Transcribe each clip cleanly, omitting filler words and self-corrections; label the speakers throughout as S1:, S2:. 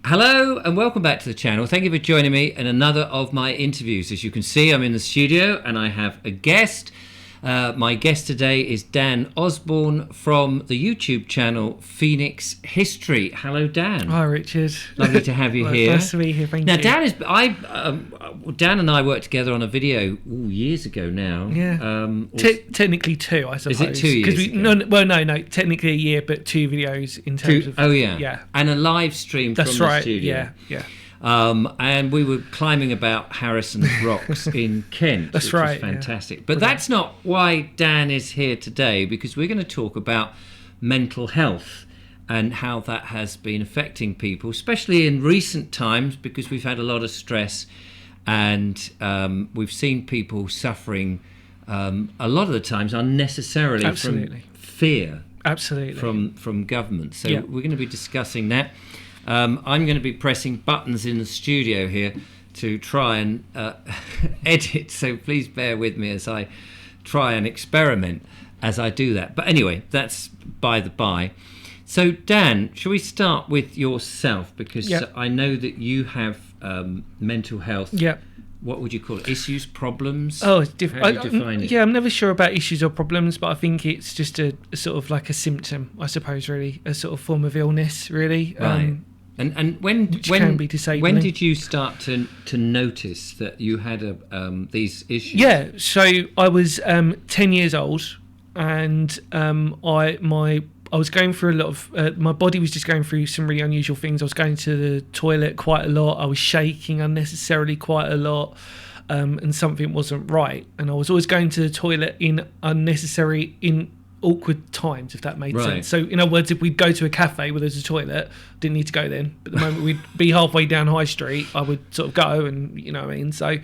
S1: Hello and welcome back to the channel. Thank you for joining me in another of my interviews. As you can see, I'm in the studio and I have a guest. My guest today is Dan Osbourne from the YouTube channel Phoenix History. Hello, Dan.
S2: Hi, Richard.
S1: Lovely to have you here.
S2: Nice to be here. Thank you.
S1: Now, Dan and I worked together on a video years ago now.
S2: Yeah. Technically 2, I suppose.
S1: Is it 2 years ago?
S2: No. Technically a year, but 2 videos in terms of.
S1: Oh yeah.
S2: Yeah.
S1: And a live stream
S2: That's
S1: from
S2: right.
S1: the studio.
S2: Yeah.
S1: And we were climbing about Harrison's Rocks in Kent.
S2: That's
S1: which
S2: right.
S1: was fantastic. But that's not why Dan is here today, because we're going to talk about mental health and how that has been affecting people, especially in recent times, because we've had a lot of stress and we've seen people suffering a lot of the times unnecessarily
S2: Absolutely.
S1: from fear.
S2: Absolutely.
S1: From government. So we're going to be discussing that. I'm going to be pressing buttons in the studio here to try and edit, so please bear with me as I try and experiment as I do that. But anyway, that's by the by. So Dan, shall we start with yourself? Because I know that you have mental health.
S2: Yeah.
S1: What would you call it? Issues, problems?
S2: Oh, it's different.
S1: How do you define it?
S2: Yeah, I'm never sure about issues or problems, but I think it's just a sort of like a symptom, I suppose, really, a sort of form of illness, really.
S1: Right. And when
S2: can be disabling.
S1: When did you start to notice that you had these issues?
S2: Yeah, so I was 10 years old, and I was going through a lot of my body was just going through some really unusual things. I was going to the toilet quite a lot. I was shaking unnecessarily quite a lot, and something wasn't right. And I was always going to the toilet in awkward times, if that made sense. So in other words, if we'd go to a cafe where there's a toilet, didn't need to go then, but the moment we'd be halfway down High Street, I would sort of go, and you know what I mean. So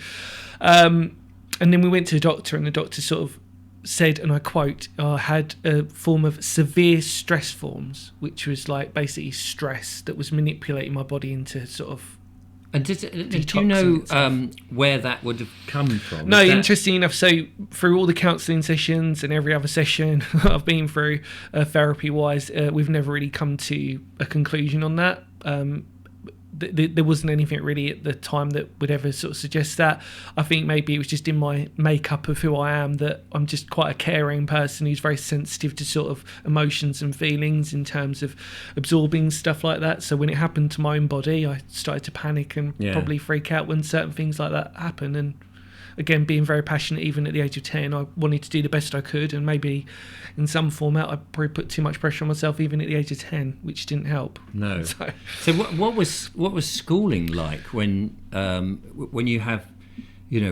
S2: and then we went to the doctor, and the doctor sort of said, and I quote, I had a form of severe stress forms, which was like basically stress that was manipulating my body into sort of.
S1: And did you know where that would have come from?
S2: No, interesting enough. So through all the counselling sessions and every other session I've been through, therapy-wise, we've never really come to a conclusion on that. There wasn't anything really at the time that would ever sort of suggest that. I think maybe it was just in my makeup of who I am, that I'm just quite a caring person who's very sensitive to sort of emotions and feelings in terms of absorbing stuff like that. So when it happened to my own body, I started to panic and probably freak out when certain things like that happen. And again, being very passionate, even at the age of 10, I wanted to do the best I could, and maybe in some format I probably put too much pressure on myself even at the age of 10, which didn't help.
S1: No. So what was schooling like when you have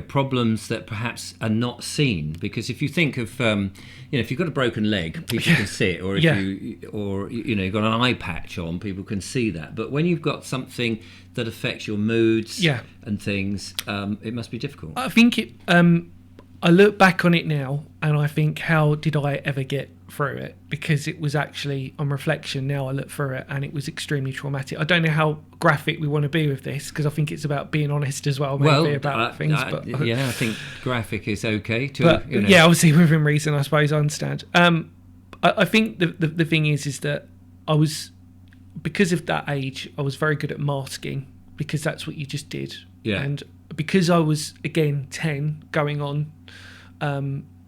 S1: problems that perhaps are not seen? Because if you think of if you've got a broken leg, people can see it, or if you've got an eye patch on, people can see that. But when you've got something that affects your moods and things, it must be difficult.
S2: I think I look back on it now and I think, how did I ever get through it? Because it was actually, on reflection now, I look through it and it was extremely traumatic. I don't know how graphic we want to be with this, because I think it's about being honest as well, maybe about things.
S1: I think graphic is okay too.
S2: But, obviously within reason, I suppose. I understand. I think the thing is that I was, because of that age, I was very good at masking, because that's what you just did.
S1: Yeah.
S2: And because I was, again, 10 going on,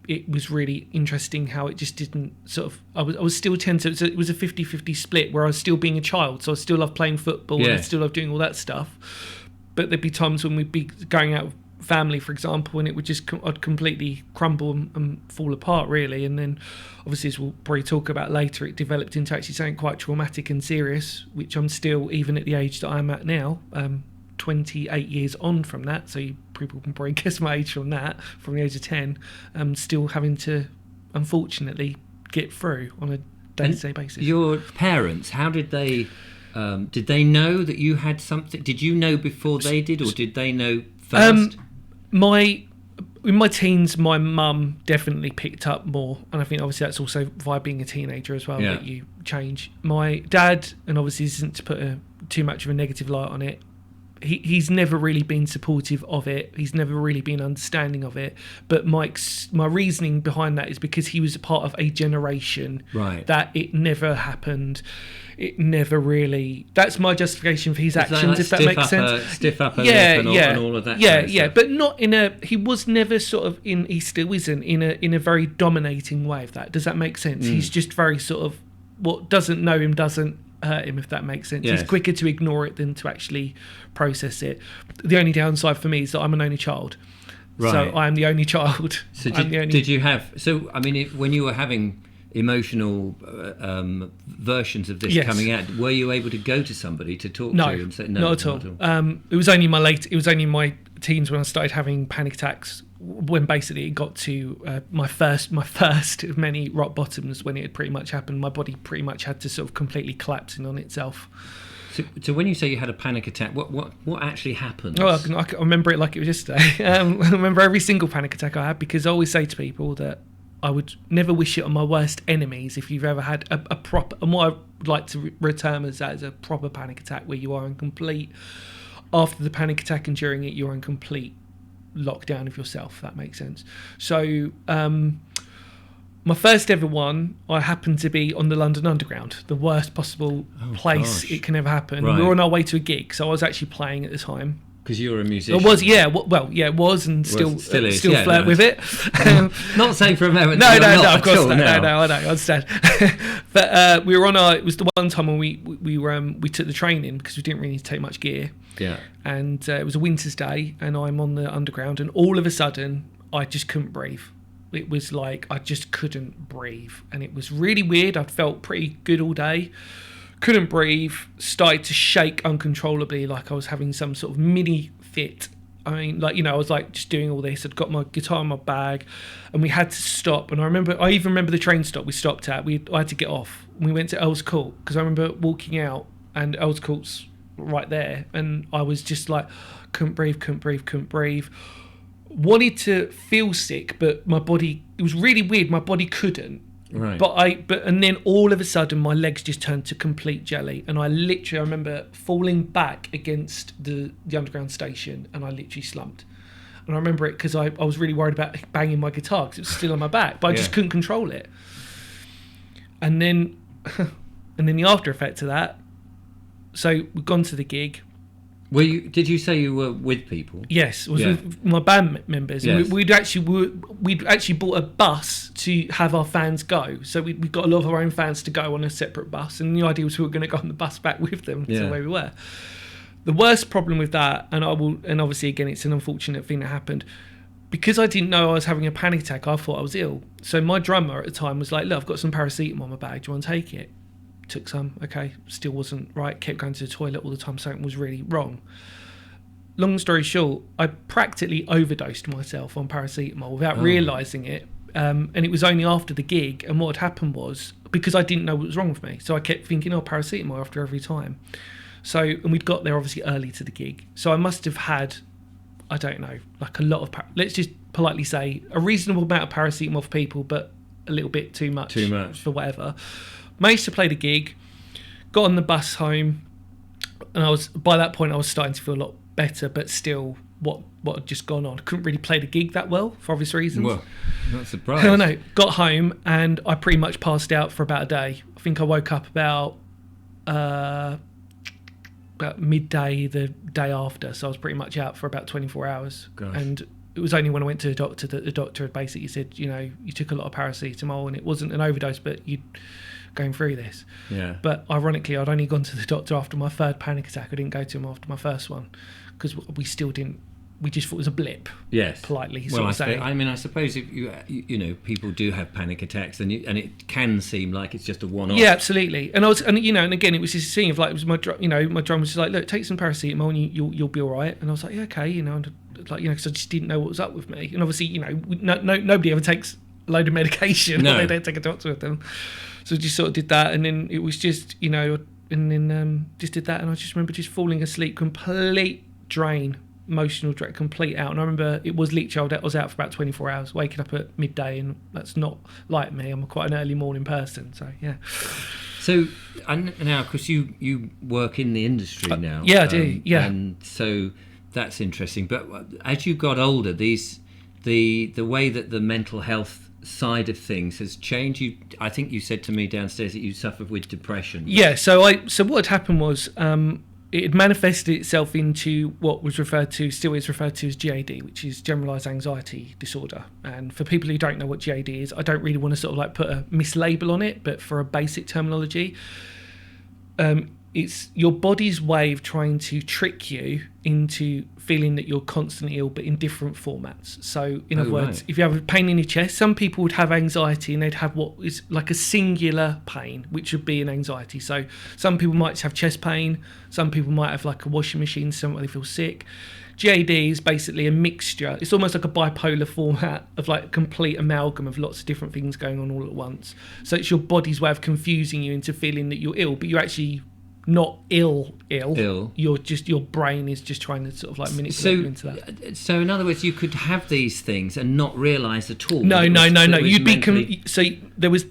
S2: it was really interesting how it just didn't sort of. I was still 10, so it was a 50-50 split where I was still being a child, so I still loved playing football and I still loved doing all that stuff. But there'd be times when we'd be going out with family, for example, and it would just I'd completely crumble and fall apart, really. And then, obviously, as we'll probably talk about later, it developed into actually something quite traumatic and serious, which I'm still, even at the age that I'm at now, 28 years on from that, so people can probably guess my age from that, from the age of 10, still having to, unfortunately, get through on a day-to-day basis.
S1: Your parents, how did they know that you had something? Did you know before they did, or did they know first?
S2: In my teens, my mum definitely picked up more, and I think obviously that's also via being a teenager as well, that you change. My dad, and obviously this isn't to put too much of a negative light on it, he's never really been supportive of it. He's never really been understanding of it. But my reasoning behind that is because he was a part of a generation that it never happened. It never really. That's my justification for his actions, if that makes sense.
S1: Stiff upper lip and all of that.
S2: Yeah, but not in a. He was never sort of in. He still isn't in a very dominating way of that. Does that make sense? He's just very sort of what doesn't know him doesn't hurt him, if that makes sense. Yes. He's quicker to ignore it than to actually process it. The only downside for me is that I'm an only child. Right. So I am the only child.
S1: So did you have? So I mean, when you were having emotional versions of this coming out, were you able to go to somebody to talk to and say no?
S2: Not at all. It was only my teens when I started having panic attacks, when basically it got to my first of many rock bottoms, when it had pretty much happened. My body pretty much had to sort of completely collapse in on itself.
S1: So when you say you had a panic attack, what actually happened?
S2: Oh, I remember it like it was yesterday. I remember every single panic attack I had, because I always say to people that I would never wish it on my worst enemies. If you've ever had a proper, and what I would like to reterm as that is a proper panic attack, where you are in complete, after the panic attack and during it, you're in complete lockdown of yourself, if that makes sense. So my first ever one, I happened to be on the London Underground, the worst possible place it can ever happen. Right. We were on our way to a gig, so I was actually playing at the time.
S1: Because you were a musician.
S2: It was, it was, and still flirt with it.
S1: Not saying for a moment.
S2: No, of course not. No, I know, I understand. But we were on it was the one time when we took the train in, because we didn't really need to take much gear.
S1: Yeah.
S2: And it was a winter's day, and I'm on the Underground, and all of a sudden, I just couldn't breathe. It was like I just couldn't breathe, and it was really weird. I'd felt pretty good all day. Couldn't breathe, started to shake uncontrollably, like I was having some sort of mini fit. I mean, I was like just doing all this. I'd got my guitar in my bag, and we had to stop. And I even remember the train stop we stopped at. I had to get off. We went to Earls Court, because I remember walking out, and Earls Court's right there, and I was just like, couldn't breathe. Wanted to feel sick, but my body, it was really weird. My body couldn't.
S1: Right.
S2: And then all of a sudden my legs just turned to complete jelly, and I remember falling back against the Underground station, and I literally slumped. And I remember it because I was really worried about banging my guitar, because it was still on my back, but I just couldn't control it. And then the after effect of that, so we've gone to the gig.
S1: Did you say you were with people?
S2: Yes, it was with my band members. Yes. And we'd actually bought a bus to have our fans go. So we got a lot of our own fans to go on a separate bus, and the idea was we were going to go on the bus back with them to where we were. The worst problem with that, and obviously again it's an unfortunate thing that happened, because I didn't know I was having a panic attack. I thought I was ill. So my drummer at the time was like, "Look, I've got some paracetamol in my bag. Do you want to take it?" Took some, okay, still wasn't right, kept going to the toilet all the time, something was really wrong. Long story short, I practically overdosed myself on paracetamol without realising it, and it was only after the gig, and what had happened was, because I didn't know what was wrong with me, so I kept thinking, paracetamol after every time. So, and we'd got there obviously early to the gig, so I must have had, I don't know, like a lot of, let's just politely say, a reasonable amount of paracetamol for people, but a little bit too much for whatever. Managed to play the gig, got on the bus home, and by that point I was starting to feel a lot better, but still what had just gone on. Couldn't really play the gig that well for obvious reasons.
S1: Well, not surprised.
S2: I know. Got home and I pretty much passed out for about a day. I think I woke up about midday the day after, so I was pretty much out for about 24 hours.
S1: Gosh.
S2: And it was only when I went to the doctor that the doctor had basically said, you took a lot of paracetamol, and it wasn't an overdose, but you'd going through this.
S1: Yeah.
S2: But ironically, I'd only gone to the doctor after my third panic attack. I didn't go to him after my first one, because we still didn't. We just thought it was a blip.
S1: Yes.
S2: Politely.
S1: Well, I suppose if you people do have panic attacks, and it can seem like it's just a one-off.
S2: Yeah, absolutely. And and again, it was this thing of like, it was my drum was just like, look, take some paracetamol and you'll be all right. And I was like, yeah, okay, because I just didn't know what was up with me. And obviously, nobody ever takes a load of medication.
S1: No.
S2: They don't take a doctor with them. So I just sort of did that, and then it was just, and then just did that, and I just remember just falling asleep, complete drain, emotional drain, complete out. And I remember it was literally, I was out for about 24 hours, waking up at midday, and that's not like me. I'm quite an early morning person, so yeah.
S1: So, and now, because you work in the industry now.
S2: Yeah, I do. Yeah.
S1: And so that's interesting. But as you got older, the way that the mental health side of things has changed. I think you said to me downstairs that you suffered with depression.
S2: Yeah. So what had happened was it had manifested itself into what was still is referred to as GAD, which is generalized anxiety disorder. And for people who don't know what GAD is, I don't really want to sort of like put a mislabel on it, but for a basic terminology, it's your body's way of trying to trick you into feeling that you're constantly ill, but in different formats. So, in other words, if you have a pain in your chest, some people would have anxiety and they'd have what is like a singular pain, which would be an anxiety. So, some people might have chest pain, some people might have like a washing machine, some they feel sick. GAD is basically a mixture. It's almost like a bipolar format of like a complete amalgam of lots of different things going on all at once. So, it's your body's way of confusing you into feeling that you're ill, but you're actually not ill. You're just, your brain is just trying to sort of like manipulate you into that.
S1: So in other words, you could have these things and not realise at all.
S2: No. You'd be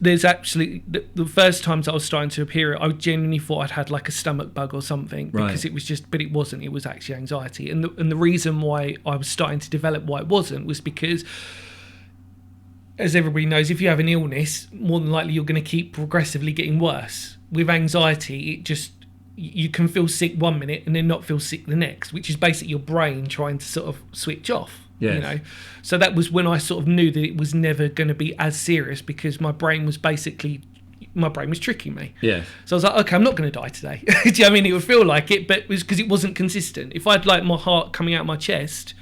S2: there's actually the first times I was starting to appear it, I genuinely thought I'd had like a stomach bug or something, because it was just, but it wasn't. It was actually anxiety, and the reason why I was starting to develop why it wasn't was because, as everybody knows, if you have an illness, more than likely you're going to keep progressively getting worse. With anxiety, you can feel sick one minute and then not feel sick the next, which is basically your brain trying to sort of switch off.
S1: Yes.
S2: You know, so that was when I sort of knew that it was never going to be as serious, because my brain was tricking me.
S1: Yeah.
S2: So I was like, okay, I'm not going to die today. Do you know what I mean? It would feel like it, but it was because it wasn't consistent. If I'd like my heart coming out of my chest,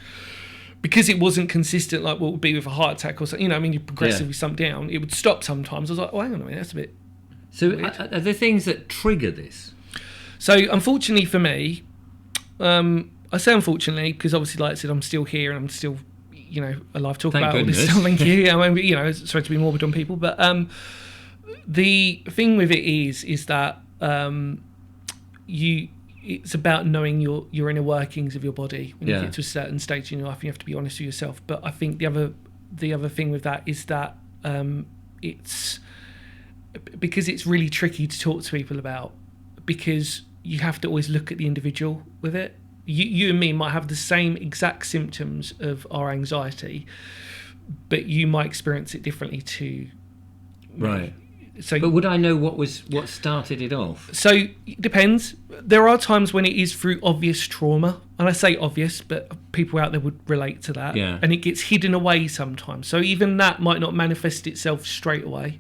S2: because it wasn't consistent, like what would be with a heart attack or something, you know, I mean, you progressively sump down, it would stop sometimes. I was like, oh, hang on a minute, that's a bit.
S1: So are there things that trigger this?
S2: So unfortunately for me, I say unfortunately because obviously, like I said, I'm still here and I'm still, you know, alive to talk about all this stuff. Thank you. I mean, you know, sorry to be morbid on people, but the thing with it is that it's about knowing your inner workings of your body when you get to a certain stage in your life. You have to be honest with yourself. But I think the other thing with that is that it's because it's really tricky to talk to people about, because you have to always look at the individual with it. You and me might have the same exact symptoms of our anxiety, but you might experience it differently too.
S1: Right.
S2: So,
S1: but would I know what started it off?
S2: So it depends. There are times when it is through obvious trauma, and I say obvious, but people out there would relate to that.
S1: Yeah.
S2: And it gets hidden away sometimes. So even that might not manifest itself straight away.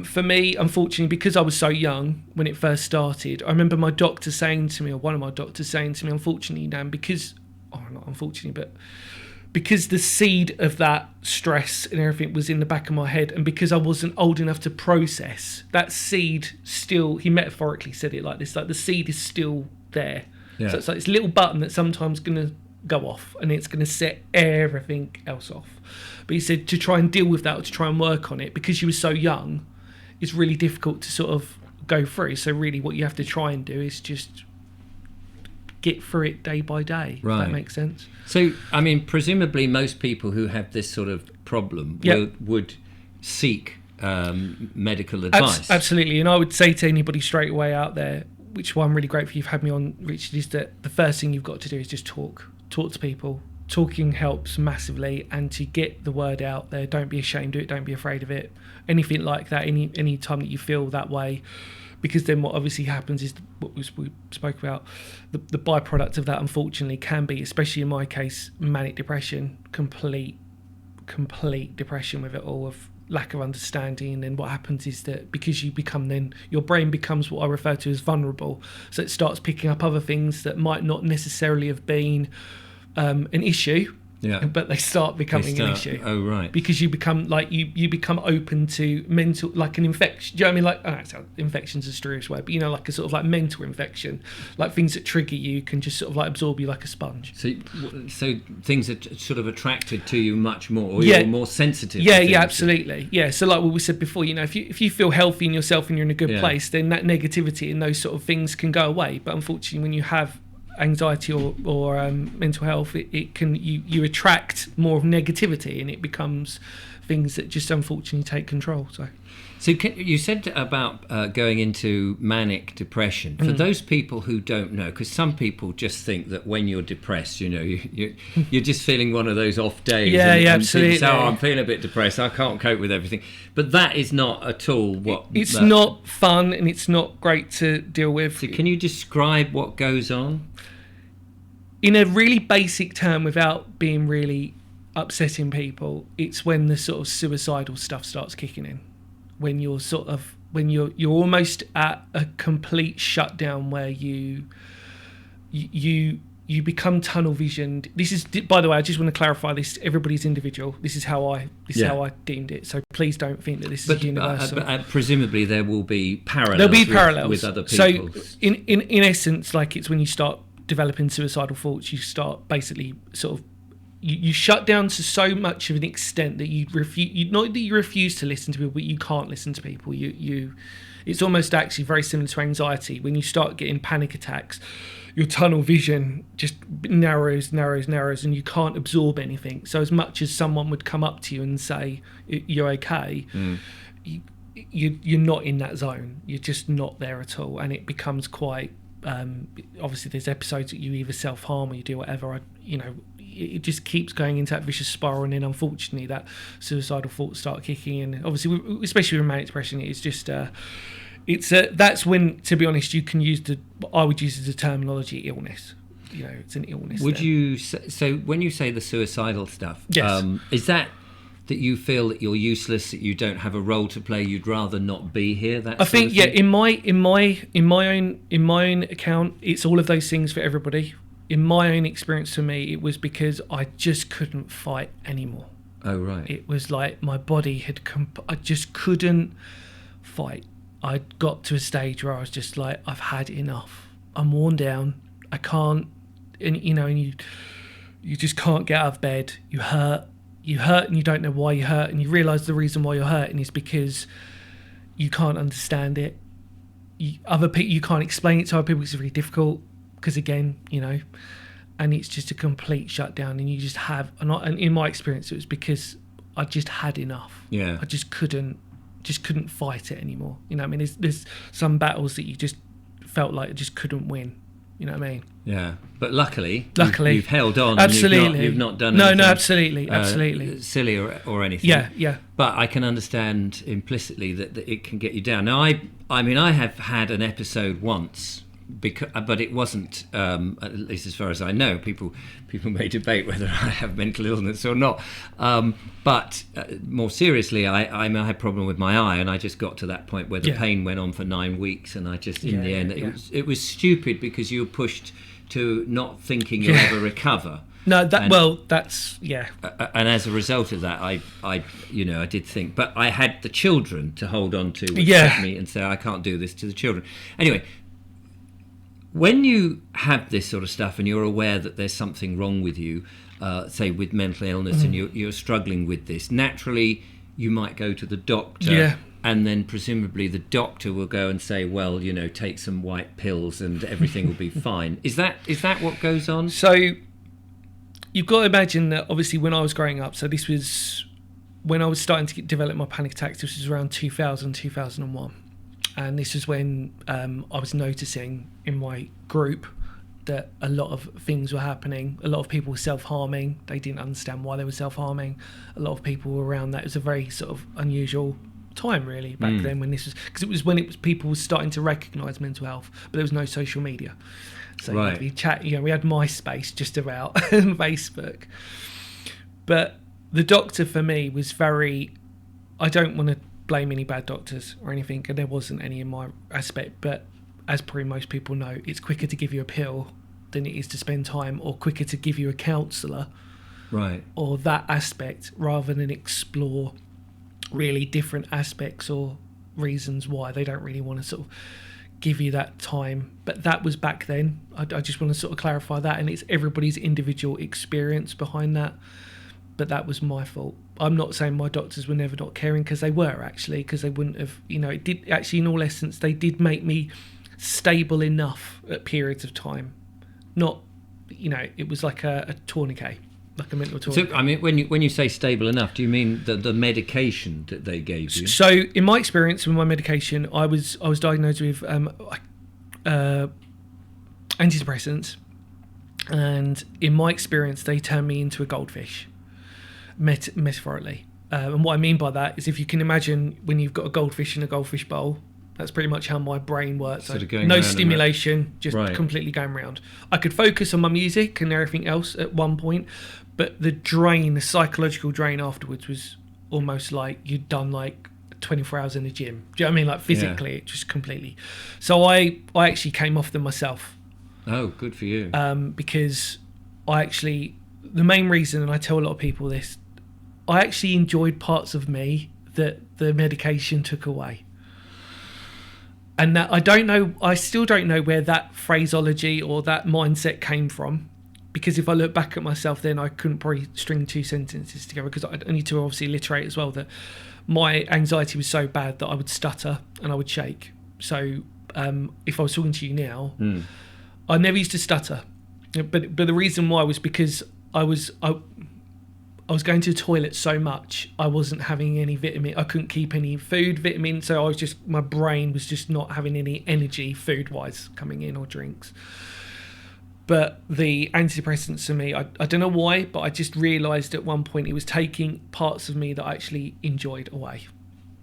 S2: For me, unfortunately, because I was so young when it first started, I remember my doctor saying to me, or one of my doctors saying to me, unfortunately, Dan, because the seed of that stress and everything was in the back of my head, and because I wasn't old enough to process, that seed still, he metaphorically said it like this, like the seed is still there.
S1: Yeah.
S2: So it's like this little button that's sometimes going to go off and it's going to set everything else off. But he said to try and deal with that, or to try and work on it, because you were so young, it's really difficult to sort of go through. So really what you have to try and do is just get through it day by day.
S1: Right.
S2: If that makes sense.
S1: So, I mean, presumably most people who have this sort of problem would seek medical advice.
S2: Absolutely. And I would say to anybody straight away out there, which one I'm really grateful you've had me on, Richard, is that the first thing you've got to do is just talk to people. Talking helps massively, and to get the word out there. Don't be ashamed of it, don't be afraid of it, anything like that, any time that you feel that way, because then what obviously happens is what we spoke about, the byproduct of that unfortunately can be, especially in my case, manic depression, complete depression with it all, of lack of understanding. And then what happens is that because you become, then your brain becomes what I refer to as vulnerable, so it starts picking up other things that might not necessarily have been an issue, but they start becoming an issue.
S1: Oh, right.
S2: Because you become like you become open to mental, like an infection. Do you know what I mean? Like, infection's a strange word, but you know, like a sort of like mental infection, like things that trigger you can just sort of like absorb you like a sponge.
S1: So things are sort of attracted to you much more, or you're more sensitive.
S2: Yeah, absolutely. Yeah. So like what we said before, you know, if you feel healthy in yourself and you're in a good place, then that negativity and those sort of things can go away. But unfortunately, when you have anxiety or mental health, it can you attract more of negativity, and it becomes things that just unfortunately take control.
S1: So you said about going into manic depression. For those people who don't know, because some people just think that when you're depressed, you're just feeling one of those off days.
S2: Yeah,
S1: and
S2: absolutely.
S1: Think, I'm feeling a bit depressed. I can't cope with everything. But that is not at all what...
S2: It's not fun, and it's not great to deal with.
S1: So can you describe what goes on?
S2: In a really basic term, without being really upsetting people, it's when the sort of suicidal stuff starts kicking in. When you're almost at a complete shutdown where you become tunnel visioned. This is, by the way, I just want to clarify this. Everybody's individual. This is how I deemed it. So please don't think that this is universal.
S1: But presumably there will be parallels.
S2: There'll be parallels
S1: with other people.
S2: So in essence, like, it's when you start developing suicidal thoughts, you start basically sort of you shut down to so much of an extent that you refuse to listen to people, but you can't listen to people. It's almost actually very similar to anxiety. When you start getting panic attacks, your tunnel vision just narrows, and you can't absorb anything. So as much as someone would come up to you and say you're okay, you're not in that zone. You're just not there at all, and it becomes quite. Obviously, there's episodes that you either self-harm or you do whatever. It just keeps going into that vicious spiral, and then unfortunately that suicidal thoughts start kicking in. Obviously, especially with manic depression, it's just that's when, to be honest, you can use I would use the terminology illness. It's an illness.
S1: Would you so when you say the suicidal stuff?
S2: Yes.
S1: Is that you feel that you're useless, that you don't have a role to play, you'd rather not be here? I
S2: think in my own account, it's all of those things for everybody. In my own experience, for me, it was because I just couldn't fight anymore.
S1: Oh, right.
S2: It was like my body I just couldn't fight. I got to a stage where I was just like, I've had enough. I'm worn down. I can't, and you just can't get out of bed. You hurt and you don't know why you hurt, and you realise the reason why you're hurting is because you can't understand it. You can't explain it to other people because it's really difficult. Because again, and it's just a complete shutdown, and you just have. And in my experience, it was because I just had enough.
S1: Yeah,
S2: I just couldn't fight it anymore. I mean, there's some battles that you just felt like you just couldn't win. You know what I mean?
S1: Yeah, but luckily you've held on.
S2: Absolutely,
S1: and you've not done anything,
S2: no, absolutely
S1: silly or anything.
S2: Yeah. But
S1: I can understand implicitly that it can get you down. Now, I mean, I have had an episode once. But it wasn't, at least as far as I know. People may debate whether I have mental illness or not. But more seriously, I had a problem with my eye, and I just got to that point where the pain went on for 9 weeks, and I just, in the end, it was stupid because you were pushed to not thinking you'll ever recover.
S2: No, that's.
S1: And as a result of that, I did think, but I had the children to hold on to, which kept me and say, I can't do this to the children. Anyway. When you have this sort of stuff and you're aware that there's something wrong with you, say with mental illness, and you're struggling with this, naturally you might go to the doctor, and then presumably the doctor will go and say, well, take some white pills and everything will be fine. Is that what goes on?
S2: So you've got to imagine that obviously when I was growing up, so this was when I was starting to develop my panic attacks, this was around 2000, 2001. And this is when I was noticing in my group that a lot of things were happening. A lot of people were self-harming. They didn't understand why they were self-harming. A lot of people were around that. It was a very sort of unusual time, really, back then, when this was... Because it was when people were starting to recognise mental health, but there was no social media. So we had MySpace just about, and Facebook. But the doctor, for me, was very... I don't want to blame any bad doctors or anything, and there wasn't any in my aspect, but as probably most people know, it's quicker to give you a pill than it is to spend time, or quicker to give you a counsellor,
S1: right,
S2: or that aspect, rather than explore really different aspects or reasons why they don't really want to sort of give you that time. But that was back then. I just want to sort of clarify that, and it's everybody's individual experience behind that. But that was my fault. I'm not saying my doctors were never not caring, because they were, actually, because they wouldn't have, it did actually, in all essence, they did make me stable enough at periods of time. Not, it was like a tourniquet. like a mental toilet.
S1: So, I mean, when you say stable enough, do you mean the medication that they gave you?
S2: So, in my experience with my medication, I was diagnosed with antidepressants, and in my experience, they turned me into a goldfish, metaphorically. And what I mean by that is, if you can imagine when you've got a goldfish in a goldfish bowl, that's pretty much how my brain works.
S1: Sort of
S2: So
S1: going
S2: no
S1: round
S2: stimulation, just
S1: Right.
S2: completely going round. I could focus on my music and everything else at one point, but the psychological drain afterwards was almost like you'd done like 24 hours in the gym. Do you know what I mean? Like physically, it just completely. So I actually came off them myself.
S1: Oh, good for you.
S2: Because the main reason, and I tell a lot of people this, I actually enjoyed parts of me that the medication took away. And that I still don't know where that phraseology or that mindset came from, because if I look back at myself, then I couldn't probably string two sentences together, because I need to obviously alliterate as well that my anxiety was so bad that I would stutter and I would shake. So if I was talking to you now, I never used to stutter, but the reason why was because I was going to the toilet so much, I wasn't having any vitamin. I couldn't keep any food, vitamin, so my brain was just not having any energy food-wise coming in, or drinks. But the antidepressants for me, I don't know why, but I just realised at one point it was taking parts of me that I actually enjoyed away.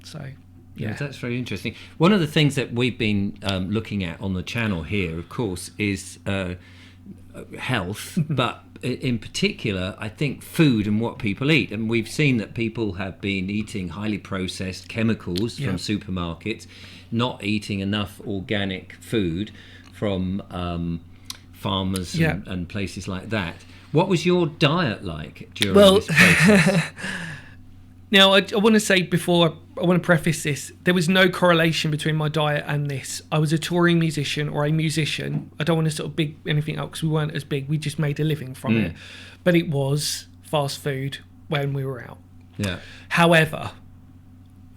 S2: So, yeah.
S1: That's very interesting. One of the things that we've been looking at on the channel here, of course, is health, but in particular, I think food and what people eat. And we've seen that people have been eating highly processed chemicals from supermarkets, not eating enough organic food from farmers and places like that. What was your diet like during this process?
S2: Now, I want to say before, I want to preface this, there was no correlation between my diet and this. I was a touring musician, or a musician. I don't want to sort of big anything up because we weren't as big. We just made a living from it. But it was fast food when we were out.
S1: Yeah.
S2: However,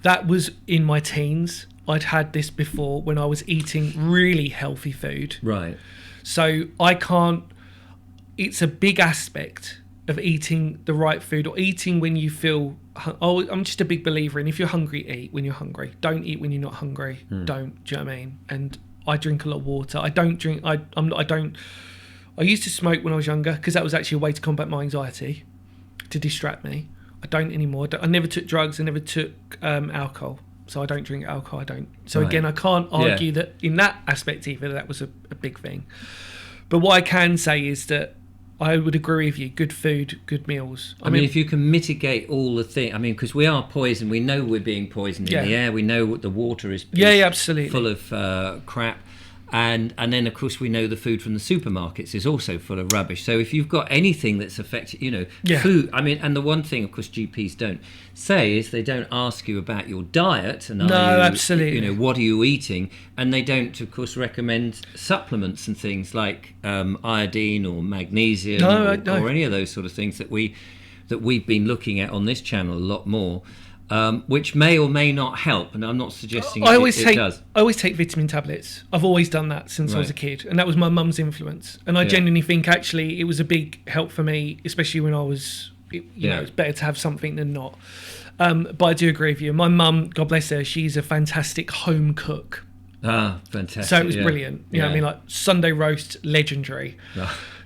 S2: that was in my teens. I'd had this before when I was eating really healthy food.
S1: Right.
S2: So it's a big aspect of eating the right food, or eating when you feel. I'm just a big believer in, if you're hungry, eat when you're hungry. Don't eat when you're not hungry. Don't. Do you know what I mean? And I drink a lot of water. I don't drink. I used to smoke when I was younger, because that was actually a way to combat my anxiety, to distract me. I don't anymore. I never took drugs. I never took alcohol. So I don't drink alcohol. I don't. So
S1: Right.
S2: Again, I can't argue that in that aspect either that was a big thing. But what I can say is that I would agree with you. Good food, good meals.
S1: I mean, if you can mitigate all the things, I mean, because we are poisoned. We know we're being poisoned in the air. We know what the water is.
S2: Absolutely.
S1: Full of crap. And then, of course, we know the food from the supermarkets is also full of rubbish. So if you've got anything that's affected, food, I mean, and the one thing, of course, GPs don't say is they don't ask you about your diet. And
S2: absolutely.
S1: What are you eating? And they don't, of course, recommend supplements and things like iodine or magnesium or any of those sort of things that we've been looking at on this channel a lot more. Which may or may not help, and I'm not suggesting it does.
S2: I always take vitamin tablets. I've always done that since I was a kid, and that was my mum's influence. And I genuinely think actually it was a big help for me, especially when I was, it's better to have something than not. But I do agree with you. My mum, God bless her, she's a fantastic home cook.
S1: Ah, fantastic.
S2: So it was brilliant. You know what I mean? Like Sunday roast, legendary.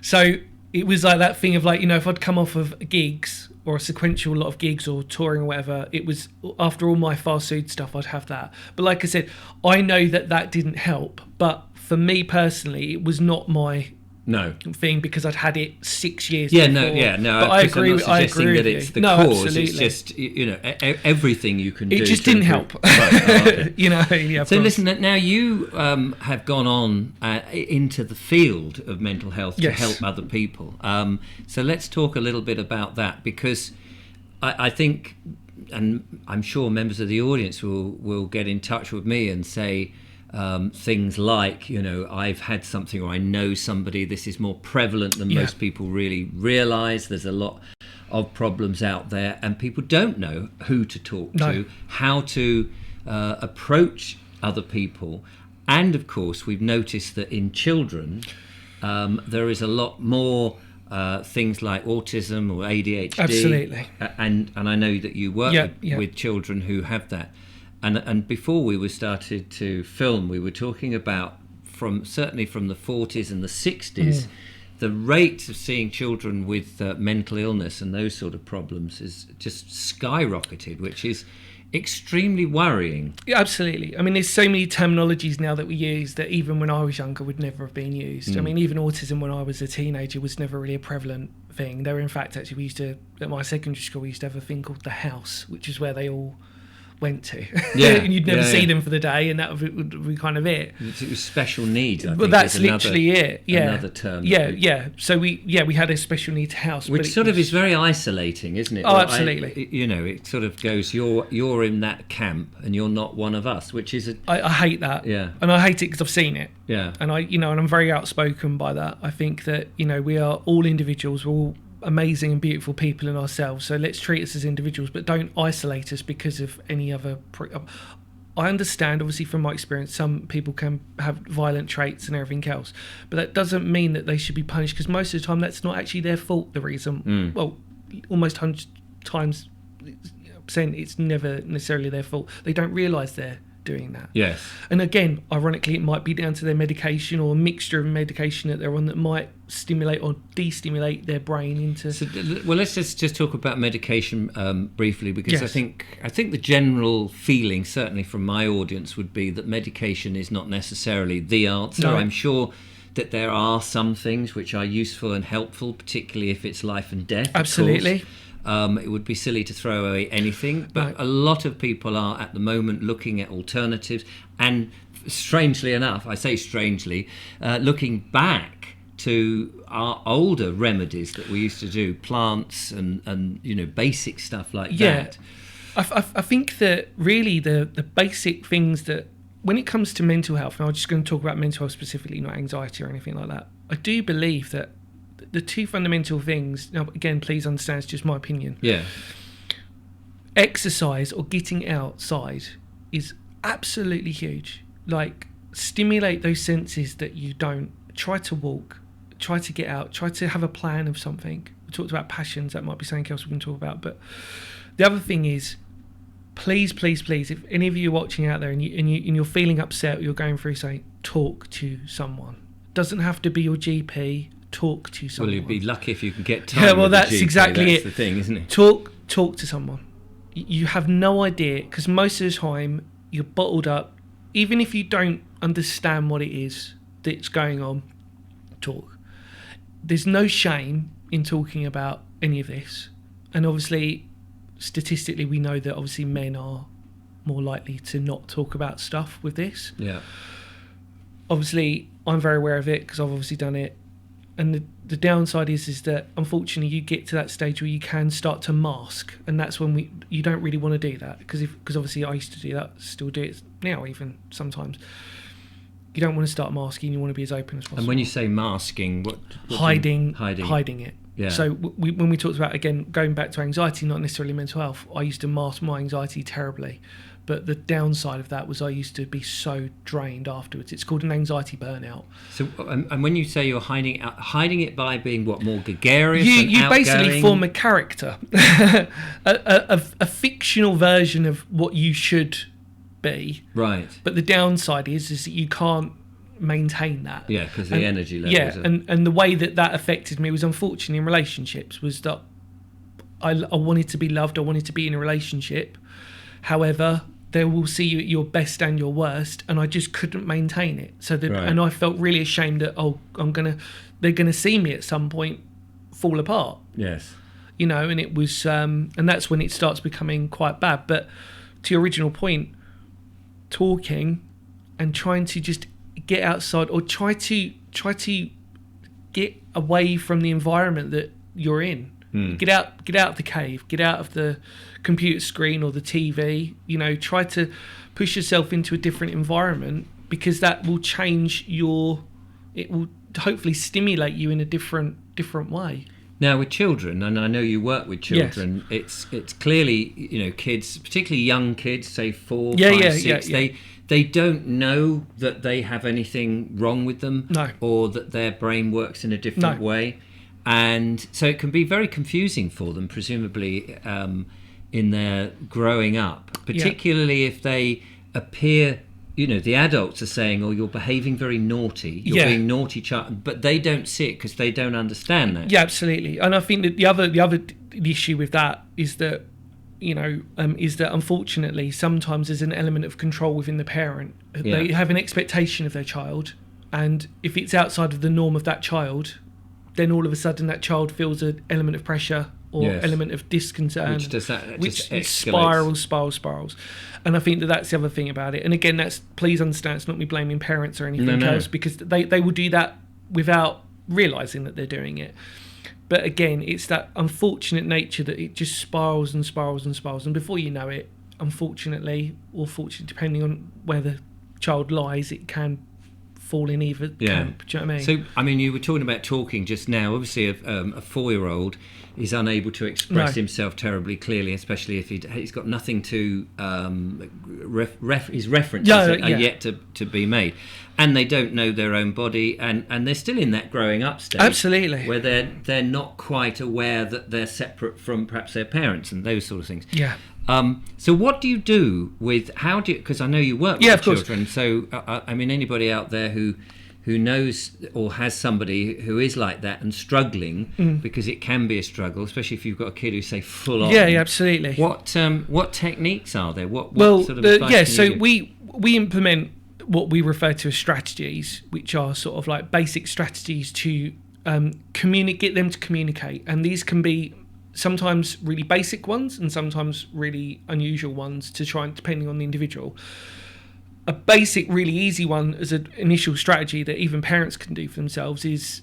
S2: So it was like that thing of like, if I'd come off of gigs, or a sequential lot of gigs or touring or whatever, it was after all my fast food stuff, I'd have that. But like I said, I know that didn't help. But for me personally, it was not my thing, because I'd had it 6 years before.
S1: But I agree. I'm not suggesting that it's the cause. Absolutely. It's just everything you can do.
S2: It just didn't help.
S1: Okay. So listen, now you have gone on into the field of mental health to help other people. So let's talk a little bit about that, because I think, and I'm sure members of the audience will get in touch with me and say, things like, I've had something, or I know somebody, this is more prevalent than most people really realise. There's a lot of problems out there, and people don't know who to talk to, how to approach other people. And of course, we've noticed that in children, there is a lot more things like autism or ADHD.
S2: Absolutely.
S1: And I know that you work
S2: Yeah.
S1: with children who have that. And before we started to film, we were talking about certainly from the 40s and the 60s, the rate of seeing children with mental illness and those sort of problems is just skyrocketed, which is extremely worrying.
S2: Yeah, absolutely. I mean, there's so many terminologies now that we use that even when I was younger would never have been used. I mean, even autism when I was a teenager was never really a prevalent thing. There were, in fact, actually, we used to, at my secondary school, we used to have a thing called the house, which is where they all went to. And you'd never see them for the day, and that would be kind of it.
S1: It was special needs, I think.
S2: But that's literally it. Yeah.
S1: Another term.
S2: Yeah. So we had a special needs house.
S1: Which sort of is very isolating, isn't it?
S2: Oh, absolutely.
S1: It sort of goes, you're in that camp and you're not one of us, which is
S2: I hate that.
S1: Yeah.
S2: And I hate it because I've seen it.
S1: Yeah.
S2: And and I'm very outspoken by that. I think that, we are all individuals. We're all amazing and beautiful people in ourselves, so let's treat us as individuals, but don't isolate us because of any other I understand, obviously, from my experience, some people can have violent traits and everything else, but that doesn't mean that they should be punished, because most of the time that's not actually their fault. The reason, well, almost 100 times percent, it's never necessarily their fault. They don't realise they're doing that.
S1: Yes.
S2: And again, ironically, it might be down to their medication or a mixture of medication that they're on that might stimulate or de-stimulate their brain into.
S1: So, well, let's just talk about medication briefly, because
S2: Yes.
S1: I think the general feeling, certainly from my audience, would be that medication is not necessarily the answer.
S2: No.
S1: I'm sure that there are some things which are useful and helpful, particularly if it's life and death.
S2: Absolutely.
S1: It would be silly to throw away anything, but a lot of people are at the moment looking at alternatives, and strangely enough, I say strangely, looking back to our older remedies that we used to do, plants and basic stuff like that.
S2: I think that really the basic things that, when it comes to mental health, and I'm just going to talk about mental health specifically, not anxiety or anything like that, I do believe that the two fundamental things, now again, please understand, it's just my opinion.
S1: Yeah.
S2: Exercise or getting outside is absolutely huge. Like, stimulate those senses that you don't. Try to walk, try to get out, try to have a plan of something. We talked about passions, that might be something else we can talk about. But the other thing is, please, if any of you are watching out there and you're feeling upset or you're going through something, talk to someone. Doesn't have to be your GP. Talk to someone.
S1: Well, you'd be lucky if you can get time.
S2: Yeah, well,
S1: with the
S2: that's
S1: GP.
S2: exactly
S1: that's
S2: it.
S1: the thing, isn't it?
S2: Talk to someone. You have no idea, because most of the time you're bottled up. Even if you don't understand what it is that's going on, talk. There's no shame in talking about any of this. And obviously, statistically, we know that obviously men are more likely to not talk about stuff with this.
S1: Yeah.
S2: Obviously, I'm very aware of it because I've obviously done it. And the downside is that unfortunately you get to that stage where you can start to mask, and that's when you don't really want to do that, because obviously I used to do that, still do it now even sometimes. You don't want to start masking, you want to be as open as possible.
S1: And when you say masking, what
S2: hiding it.
S1: Yeah.
S2: So when we talked about, again, going back to anxiety, not necessarily mental health, I used to mask my anxiety terribly. But the downside of that was I used to be so drained afterwards. It's called an anxiety burnout.
S1: So, and when you say you're hiding it by being what, more gregarious?
S2: You basically form a character, a fictional version of what you should be.
S1: Right.
S2: But the downside is that you can't maintain that.
S1: Yeah, because the energy levels.
S2: Yeah, and the way that affected me was, unfortunately, in relationships, was that I wanted to be loved. I wanted to be in a relationship. However, they will see you at your best and your worst, and I just couldn't maintain it. So and I felt really ashamed that they're gonna see me at some point fall apart.
S1: Yes.
S2: And it was and that's when it starts becoming quite bad. But to your original point, talking and trying to just get outside, or try to get away from the environment that you're in. Get out of the cave, get out of the computer screen or the TV. Try to push yourself into a different environment, because that will change it will hopefully stimulate you in a different way.
S1: Now, with children, and I know you work with children, yes. It's clearly, kids, particularly young kids, say 4, 5, 6, they don't know that they have anything wrong with them,
S2: no.
S1: or that their brain works in a different way. And so it can be very confusing for them, presumably, in their growing up, particularly if they appear, the adults are saying, oh, you're behaving very naughty, you're being naughty child, but they don't see it because they don't understand that.
S2: Yeah, absolutely. And I think that the issue with that is that, unfortunately sometimes there's an element of control within the parent. They have an expectation of their child, and if it's outside of the norm of that child, then all of a sudden that child feels an element of pressure or element of disconcern, which spirals. And I think that's the other thing about it. And again, please understand, it's not me blaming parents or anything else, because they will do that without realising that they're doing it. But again, it's that unfortunate nature that it just spirals and spirals and spirals, and before you know it, unfortunately or fortunately, depending on where the child lies, it can fall in either camp. Do you know what I mean?
S1: So, you were talking about talking just now. Obviously, a 4-year-old is unable to express himself terribly clearly, especially if he's got nothing to his references are yet to be made, and they don't know their own body, and they're still in that growing up stage.
S2: Absolutely,
S1: where they're not quite aware that they're separate from perhaps their parents and those sort of things.
S2: Yeah.
S1: So what do you do because I know you work with children, so anybody out there who knows or has somebody who is like that and struggling, because it can be a struggle, especially if you've got a kid who's, say, full on.
S2: Yeah, absolutely.
S1: What techniques are there? What sort of advice can you give?
S2: we implement what we refer to as strategies, which are sort of like basic strategies to get them to communicate, and these can be sometimes really basic ones and sometimes really unusual ones to try, depending on the individual. A basic, really easy one as an initial strategy that even parents can do for themselves is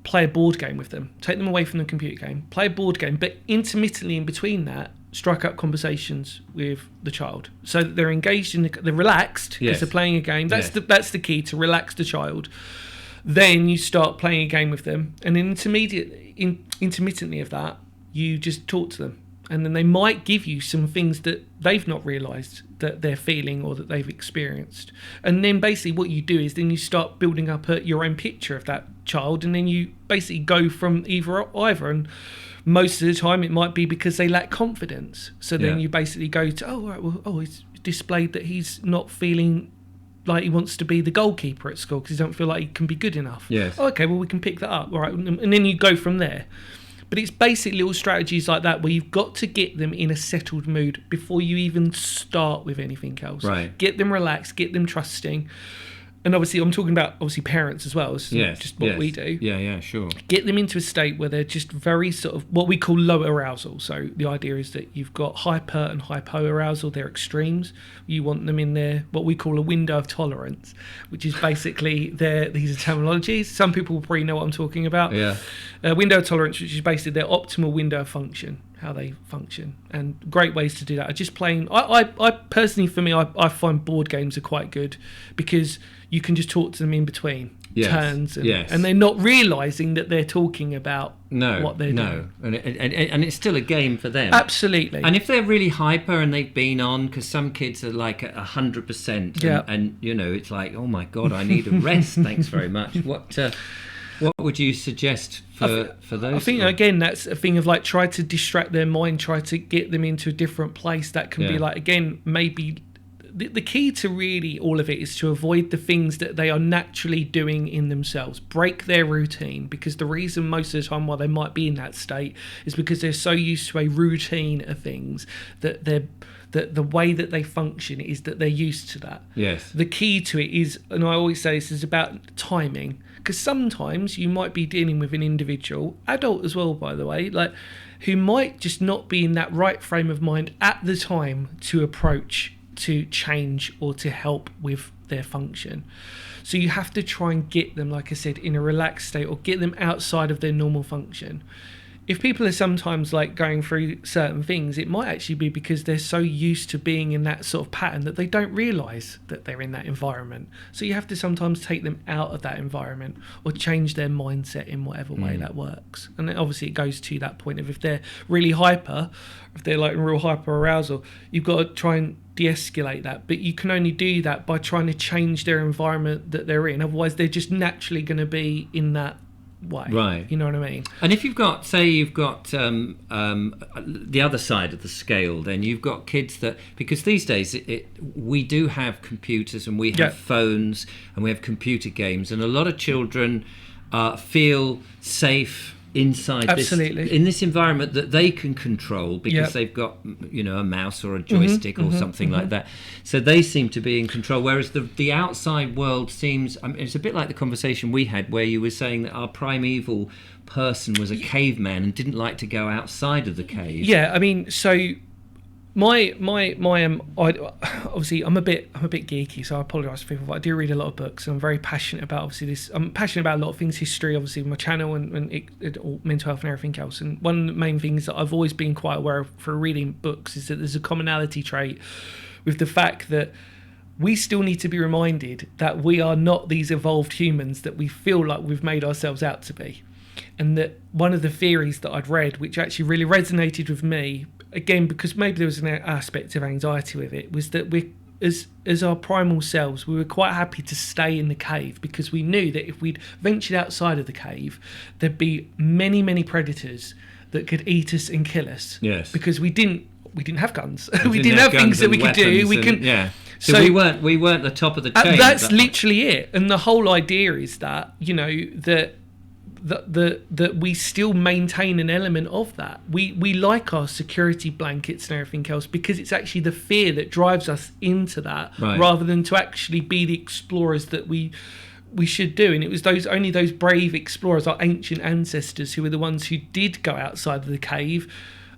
S2: play a board game with them. Take them away from the computer game, play a board game, but intermittently in between that, strike up conversations with the child so that they're engaged they're relaxed because they're playing a game. That's the key, to relax the child. Then you start playing a game with them, and then intermittently of that, you just talk to them, and then they might give you some things that they've not realised that they're feeling or that they've experienced. And then basically what you do is then you start building up your own picture of that child, and then you basically go from either. And most of the time it might be because they lack confidence. So then you basically go to, it's displayed that he's not feeling like he wants to be the goalkeeper at school because he don't feel like he can be good enough.
S1: Yes.
S2: Okay, well, we can pick that up. All right. And then you go from there. But it's basic little strategies like that where you've got to get them in a settled mood before you even start with anything else.
S1: Right.
S2: Get them relaxed, get them trusting. And obviously, I'm talking about parents as well. It's not just what we do.
S1: Yeah, sure.
S2: Get them into a state where they're just very sort of what we call low arousal. So the idea is that you've got hyper and hypo arousal. They're extremes. You want them in there, what we call a window of tolerance, which is basically these are terminologies. Some people will probably know what I'm talking about.
S1: Yeah.
S2: Window of tolerance, which is basically their optimal window of function, how they function, and great ways to do that are just playing. I personally, for me, I find board games are quite good because you can just talk to them in between turns, and they're not realising that they're talking about what they're doing.
S1: And it's still a game for them.
S2: Absolutely.
S1: And if they're really hyper and they've been on, because some kids are like at 100%, and it's like, oh my God, I need a rest. Thanks very much. What would you suggest for those? I
S2: think, again, that's a thing of like try to distract their mind, try to get them into a different place. That can be like, again, maybe the key to really all of it is to avoid the things that they are naturally doing in themselves. Break their routine, because the reason most of the time why they might be in that state is because they're so used to a routine of things that the way that they function is that they're used to that.
S1: Yes.
S2: The key to it is, and I always say this, is about timing. Because sometimes you might be dealing with an individual, adult as well, by the way, like who might just not be in that right frame of mind at the time to approach, to change, or to help with their function. So you have to try and get them, like I said, in a relaxed state, or get them outside of their normal function. If people are sometimes like going through certain things, it might actually be because they're so used to being in that sort of pattern that they don't realise that they're in that environment. So you have to sometimes take them out of that environment or change their mindset in whatever way that works. And then obviously it goes to that point of if they're really hyper, if they're like in real hyper arousal, you've got to try and de-escalate that. But you can only do that by trying to change their environment that they're in. Otherwise, they're just naturally going to be in that way.
S1: Right.
S2: You know what I mean?
S1: And if you've got the other side of the scale, then you've got kids that, because these days we do have computers and we have phones and we have computer games, and a lot of children feel safe inside in this environment that they can control because they've got a mouse or a joystick or something like that, so they seem to be in control, whereas the outside world seems, it's a bit like the conversation we had where you were saying that our primeval person was a caveman and didn't like to go outside of the cave.
S2: So my obviously I'm a bit geeky, so I apologise to people, but I do read a lot of books and I'm very passionate about I'm passionate about a lot of things, history, obviously my channel and mental health and everything else. And one of the main things that I've always been quite aware of for reading books is that there's a commonality trait with the fact that we still need to be reminded that we are not these evolved humans that we feel like we've made ourselves out to be. And that one of the theories that I'd read, which actually really resonated with me, again, because maybe there was an aspect of anxiety with it, was that we, as our primal selves, we were quite happy to stay in the cave because we knew that if we'd ventured outside of the cave, there'd be many, many predators that could eat us and kill us.
S1: Yes.
S2: Because we didn't have guns. We didn't have things that we could do.
S1: So we weren't the top of the chain.
S2: That's literally it. And the whole idea is that, that we still maintain an element of that. We like our security blankets and everything else because it's actually the fear that drives us into that, rather than to actually be the explorers that we should do. And it was only those brave explorers, our ancient ancestors, who were the ones who did go outside of the cave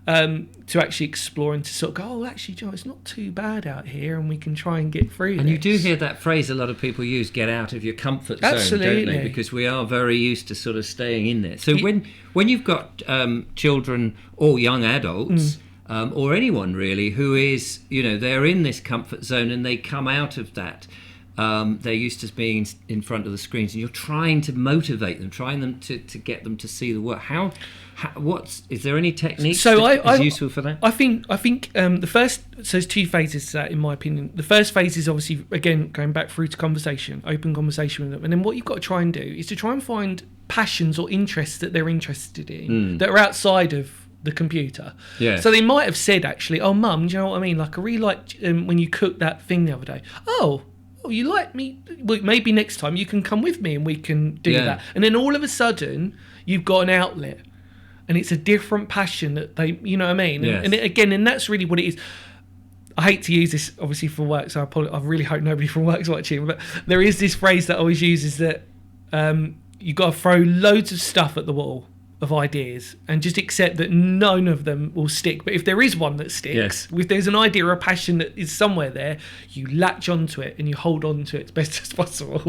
S2: to actually explore and to sort of go, oh, actually, Joe, it's not too bad out here and we can try and get through
S1: this. You do hear that phrase a lot of people use, get out of your comfort zone, don't they? Because we are very used to sort of staying in there. So when you've got children or young adults, or anyone really, who is, they're in this comfort zone and they come out of that, they're used to being in front of the screens, and you're trying to motivate them, trying them to get them to see the work. Is there any technique that's useful for that?
S2: I think the first, so there's two phases to that in my opinion. The first phase is obviously, again, going back through to conversation, open conversation with them, and then what you've got to try and do is to try and find passions or interests that they're interested in that are outside of the computer.
S1: Yeah.
S2: So they might have said, actually, oh mum, do you know what I mean, like I really liked when you cooked that thing the other day. Oh, you like me? Well, maybe next time you can come with me and we can do that. And then all of a sudden, you've got an outlet, and it's a different passion that they, you know what I mean?
S1: Yes.
S2: And that's really what it is. I hate to use this, obviously, for work, so I really hope nobody from work's watching, but there is this phrase that I always use, is that you've got to throw loads of stuff at the wall of ideas and just accept that none of them will stick. But if there is one that sticks, if there's an idea or a passion that is somewhere there, you latch onto it and you hold on to it as best as possible,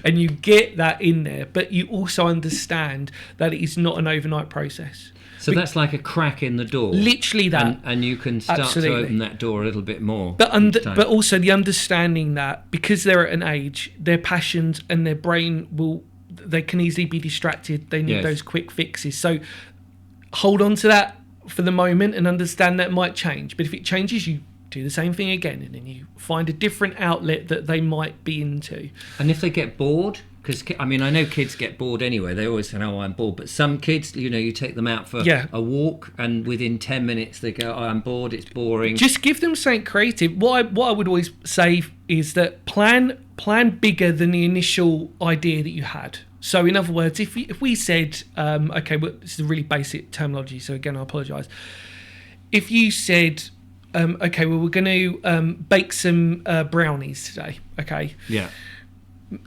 S2: and you get that in there. But you also understand that it is not an overnight process.
S1: So that's like a crack in the door.
S2: Literally that.
S1: And you can start to open that door a little bit more.
S2: But also the understanding that because they're at an age, their passions and their brain they can easily be distracted. They need those quick fixes. So hold on to that for the moment and understand that it might change. But if it changes, you do the same thing again, and then you find a different outlet that they might be into. And
S1: if they get bored, because I know kids get bored anyway. They always say, "Oh, I'm bored." But some kids, you take them out for a walk, and within 10 minutes they go, "Oh, I'm bored. It's boring."
S2: Just give them something creative. What I would always say is that plan bigger than the initial idea that you had. So in other words, if we said, okay, well, this is a really basic terminology, so again, I apologise. If you said, okay, well, we're going to bake some brownies today, okay?
S1: Yeah.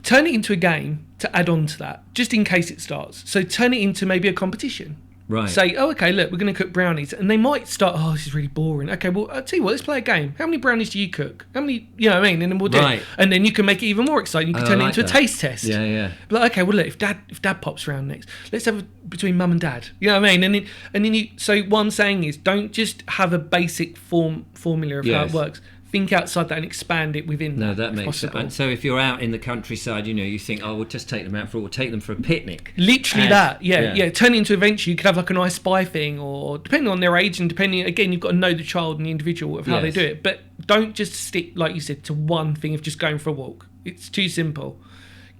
S2: Turn it into a game to add on to that, just in case it starts. So turn it into maybe a competition.
S1: Right.
S2: Say, oh, okay, look, we're going to cook brownies. And they might start, oh, this is really boring. Okay, well, I'll tell you what, let's play a game. How many brownies do you cook? How many, you know what I mean? And then we'll do it. And then you can make it even more exciting. You can turn it into a taste test.
S1: Yeah.
S2: But like, okay, well, look, if dad pops around next, let's have it between mum and dad. You know what I mean? And then you, so what I'm saying is, don't just have a basic formula of how it works. Think outside that and expand it within that.
S1: No, that makes sense. And so if you're out in the countryside, you think, oh, we'll just take them out we'll take them for a picnic.
S2: Literally that, yeah. Turn it into eventually, you could have like an I Spy thing, or depending on their age and depending, again, you've got to know the child and the individual of how they do it. But don't just stick, like you said, to one thing of just going for a walk. It's too simple.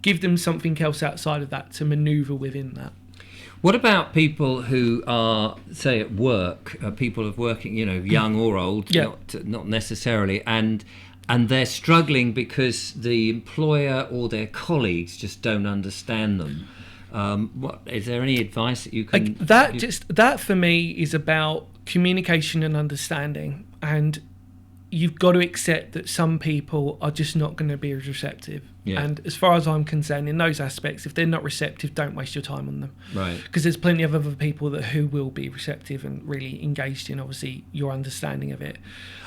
S2: Give them something else outside of that to manoeuvre within that.
S1: What about people who are, say, at work, people of working, young or old, not necessarily, and they're struggling because the employer or their colleagues just don't understand them? What is there any advice that you can?
S2: That for me is about communication and understanding, and you've got to accept that some people are just not going to be as receptive. Yeah. And as far as I'm concerned, in those aspects, if they're not receptive, don't waste your time on them.
S1: Right.
S2: Because there's plenty of other people who will be receptive and really engaged in, obviously, your understanding of it.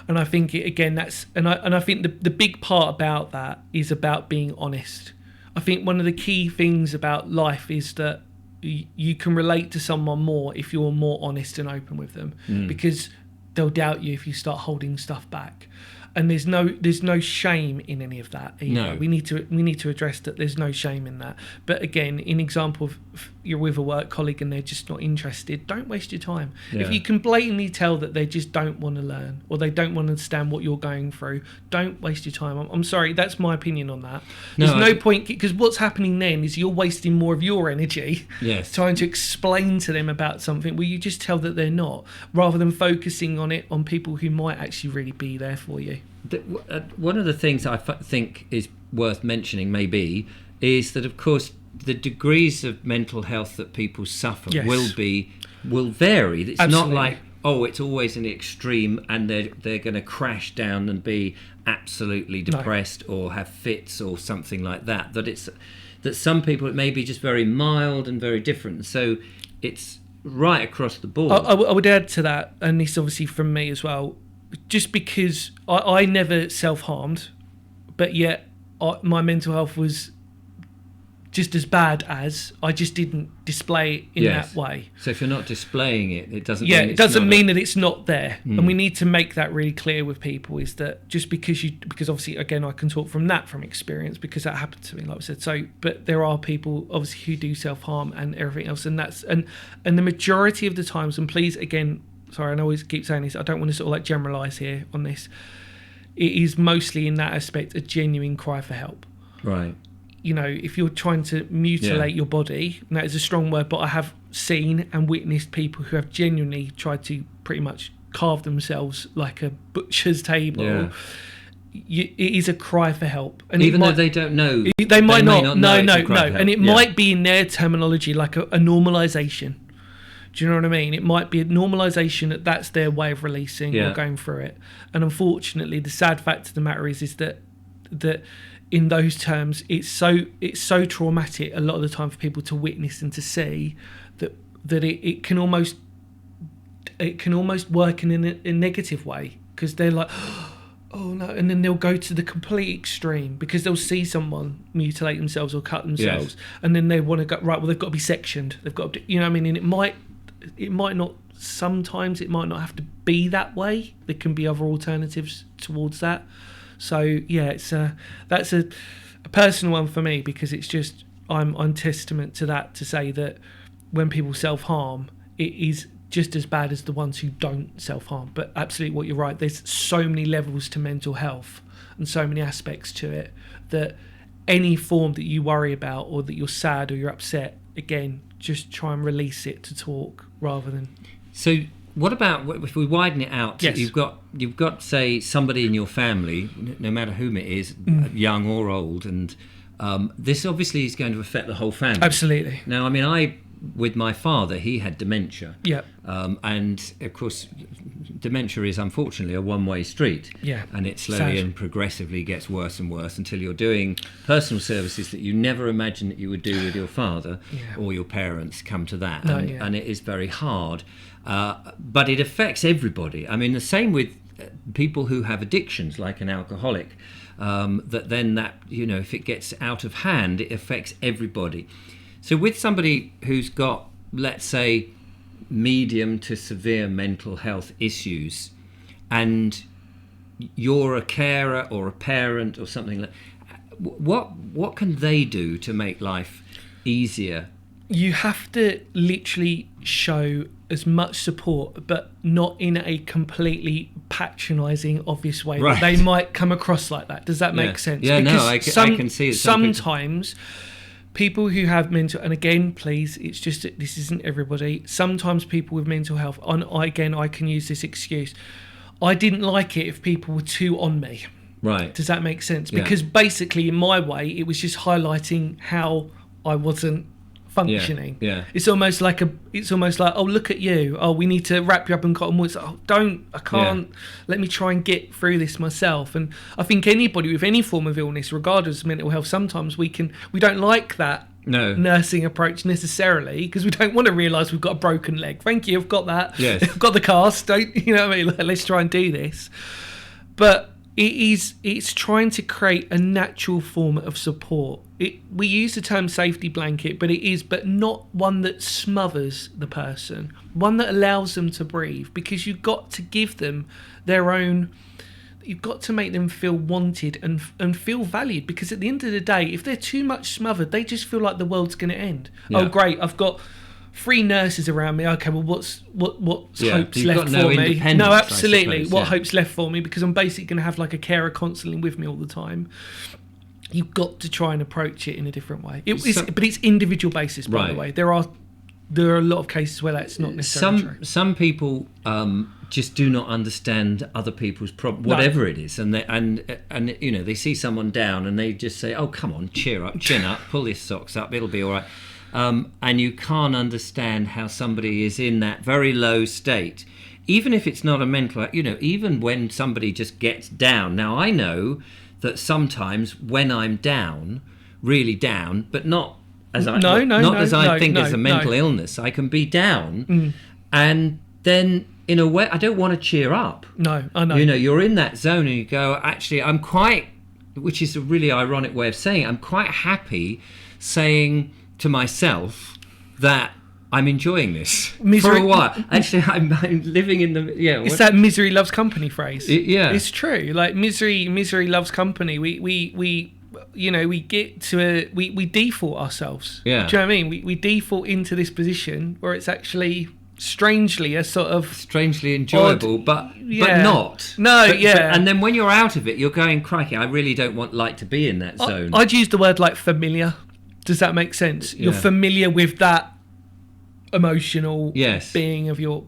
S2: And I think I think the big part about that is about being honest. I think one of the key things about life is that you can relate to someone more if you're more honest and open with them, because they'll doubt you if you start holding stuff back. And there's no shame in any of that either.
S1: No.
S2: We need to address that. There's no shame in that. But again, in example of you're with a work colleague and they're just not interested, don't waste your time. Yeah. If you can blatantly tell that they just don't want to learn or they don't want to understand what you're going through, don't waste your time. I'm sorry, that's my opinion on that. There's no point, because what's happening then is you're wasting more of your energy trying to explain to them about something where you just tell that they're not, rather than focusing on it on people who might actually really be there for you.
S1: One of the things I think is worth mentioning maybe is that, of course, the degrees of mental health that people suffer will vary. It's
S2: Absolutely.
S1: Not like, it's always in the extreme and they're going to crash down and be absolutely depressed or have fits or something like that. That some people, it may be just very mild and very different. So it's right across the board.
S2: I would add to that, and this obviously from me as well, just because I never self-harmed, but yet my mental health was just as bad as I just didn't display it in that way.
S1: So if you're not displaying it, it doesn't
S2: mean that it's not there. And we need to make that really clear with people, is that just because obviously, again, I can talk from experience because that happened to me, like I said. So, but there are people obviously who do self-harm and everything else, and that's and the majority of the times, and please, again, sorry, I always keep saying this, I don't want to sort of like generalise here on this. It is mostly in that aspect a genuine cry for help.
S1: Right.
S2: If you're trying to mutilate your body, and that is a strong word, but I have seen and witnessed people who have genuinely tried to pretty much carve themselves like a butcher's table. Yeah. It is a cry for help. And
S1: even though they don't know.
S2: They might not. No. And it
S1: might
S2: be in their terminology like a normalisation. Do you know what I mean? It might be a normalisation that's their way of releasing or going through it. And unfortunately, the sad fact of the matter is that in those terms, it's so traumatic a lot of the time for people to witness and to see that it can almost work in a negative way, because they're like, oh no, and then they'll go to the complete extreme because they'll see someone mutilate themselves or cut themselves, and then they want to go, right, well, they've got to be sectioned, they've got to, you know what I mean? And it might not, sometimes it might not have to be that way. There can be other alternatives towards that. So yeah, that's a personal one for me, because it's just I'm testament to that, to say that when people self-harm, it is just as bad as the ones who don't self-harm. But absolutely what you're right, there's so many levels to mental health and so many aspects to it, that any form that you worry about or that you're sad or you're upset, again, just try and release it to talk rather than...
S1: So what about if we widen it out?
S2: Yes.
S1: You've got say somebody in your family, no matter whom it is, young or old, and this obviously is going to affect the whole family.
S2: Absolutely.
S1: Now, I mean, with my father, he had dementia.
S2: Yeah.
S1: And of course, dementia is unfortunately a one-way street.
S2: Yeah.
S1: And it slowly and progressively gets worse and worse until you're doing personal services that you never imagined that you would do with your father or your parents, come to that. And it is very hard. But it affects everybody. I mean, the same with people who have addictions, like an alcoholic, if it gets out of hand, it affects everybody. So with somebody who's got, let's say, medium to severe mental health issues, and you're a carer or a parent or something like, what can they do to make life easier?
S2: You have to literally show as much support, but not in a completely patronising, obvious way.
S1: Right.
S2: They might come across like that. Does that make sense?
S1: Yeah,
S2: because
S1: I can see it.
S2: Sometimes people who have mental, and again, please, it's just that this isn't everybody. Sometimes people with mental health, I can use this excuse. I didn't like it if people were too on me.
S1: Right.
S2: Does that make sense?
S1: Yeah.
S2: Because basically, in my way, it was just highlighting how I wasn't functioning.
S1: Yeah.
S2: It's almost like, oh, look at you. Oh, we need to wrap you up in cotton wool. It's like, oh, I can't. Let me try and get through this myself. And I think anybody with any form of illness, regardless of mental health, sometimes we don't like that nursing approach necessarily, because we don't want to realise we've got a broken leg. Thank you, I've got that.
S1: Yes.
S2: I've got the cast. Don't you know what I mean? Let's try and do this. But it's trying to create a natural form of support. We use the term safety blanket, but not one that smothers the person, one that allows them to breathe, because you've got to give them their own, you've got to make them feel wanted and feel valued, because at the end of the day, if they're too much smothered, they just feel like the world's going to end.
S1: Yeah.
S2: Oh, great, I've got 3 nurses around me. Okay, well, what's hope's left
S1: no
S2: for me? No, absolutely.
S1: Suppose,
S2: what hope's left for me? Because I'm basically going to have like a carer constantly with me all the time. You've got to try and approach it in a different way. But it's individual basis, by the way. There are a lot of cases where that's not necessarily true.
S1: Some people just do not understand other people's problem, whatever it is, and you know, they see someone down and they just say, "Oh, come on, cheer up, chin up, pull your socks up, it'll be all right." And you can't understand how somebody is in that very low state, even if it's not a mental, you know, even when somebody just gets down. Now, I know that sometimes when I'm down, really down, but not as I think as a mental illness, I can be down, and then in a way, I don't want to cheer up.
S2: No, I know.
S1: You know, you're in that zone and you go, actually, I'm quite, which is a really ironic way of saying it, I'm quite happy saying to myself that I'm enjoying this for a while. Actually, I'm living in the
S2: It's that misery loves company phrase.
S1: It's
S2: true. Like misery loves company. We get to we default ourselves.
S1: Yeah.
S2: Do you know what I mean? We default into this position where it's actually strangely a sort of
S1: strangely enjoyable,
S2: odd,
S1: but not. And then when you're out of it, you're going, crikey, I really don't like to be in that zone.
S2: I'd use the word like familiar. Does that make sense? You're familiar with that emotional being of your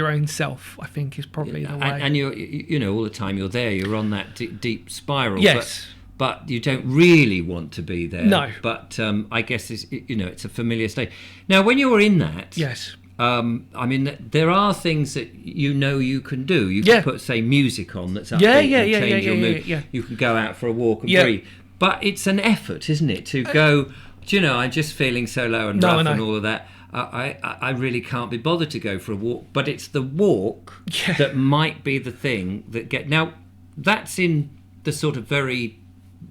S2: own self, I think, is probably the way.
S1: And you're, you know, all the time you're there. You're on that deep spiral.
S2: Yes.
S1: But you don't really want to be there.
S2: No.
S1: But I guess it's a familiar state. Now, when you're in that,
S2: yes.
S1: I mean, there are things that you can do. You can put, say, music on that's upbeat and change your mood.
S2: Yeah.
S1: You can go out for a walk and breathe. But it's an effort, isn't it, to go, do you know, I'm just feeling so low and rough and all of that. I really can't be bothered to go for a walk. But it's the walk that might be the thing that Now, that's in the sort of very,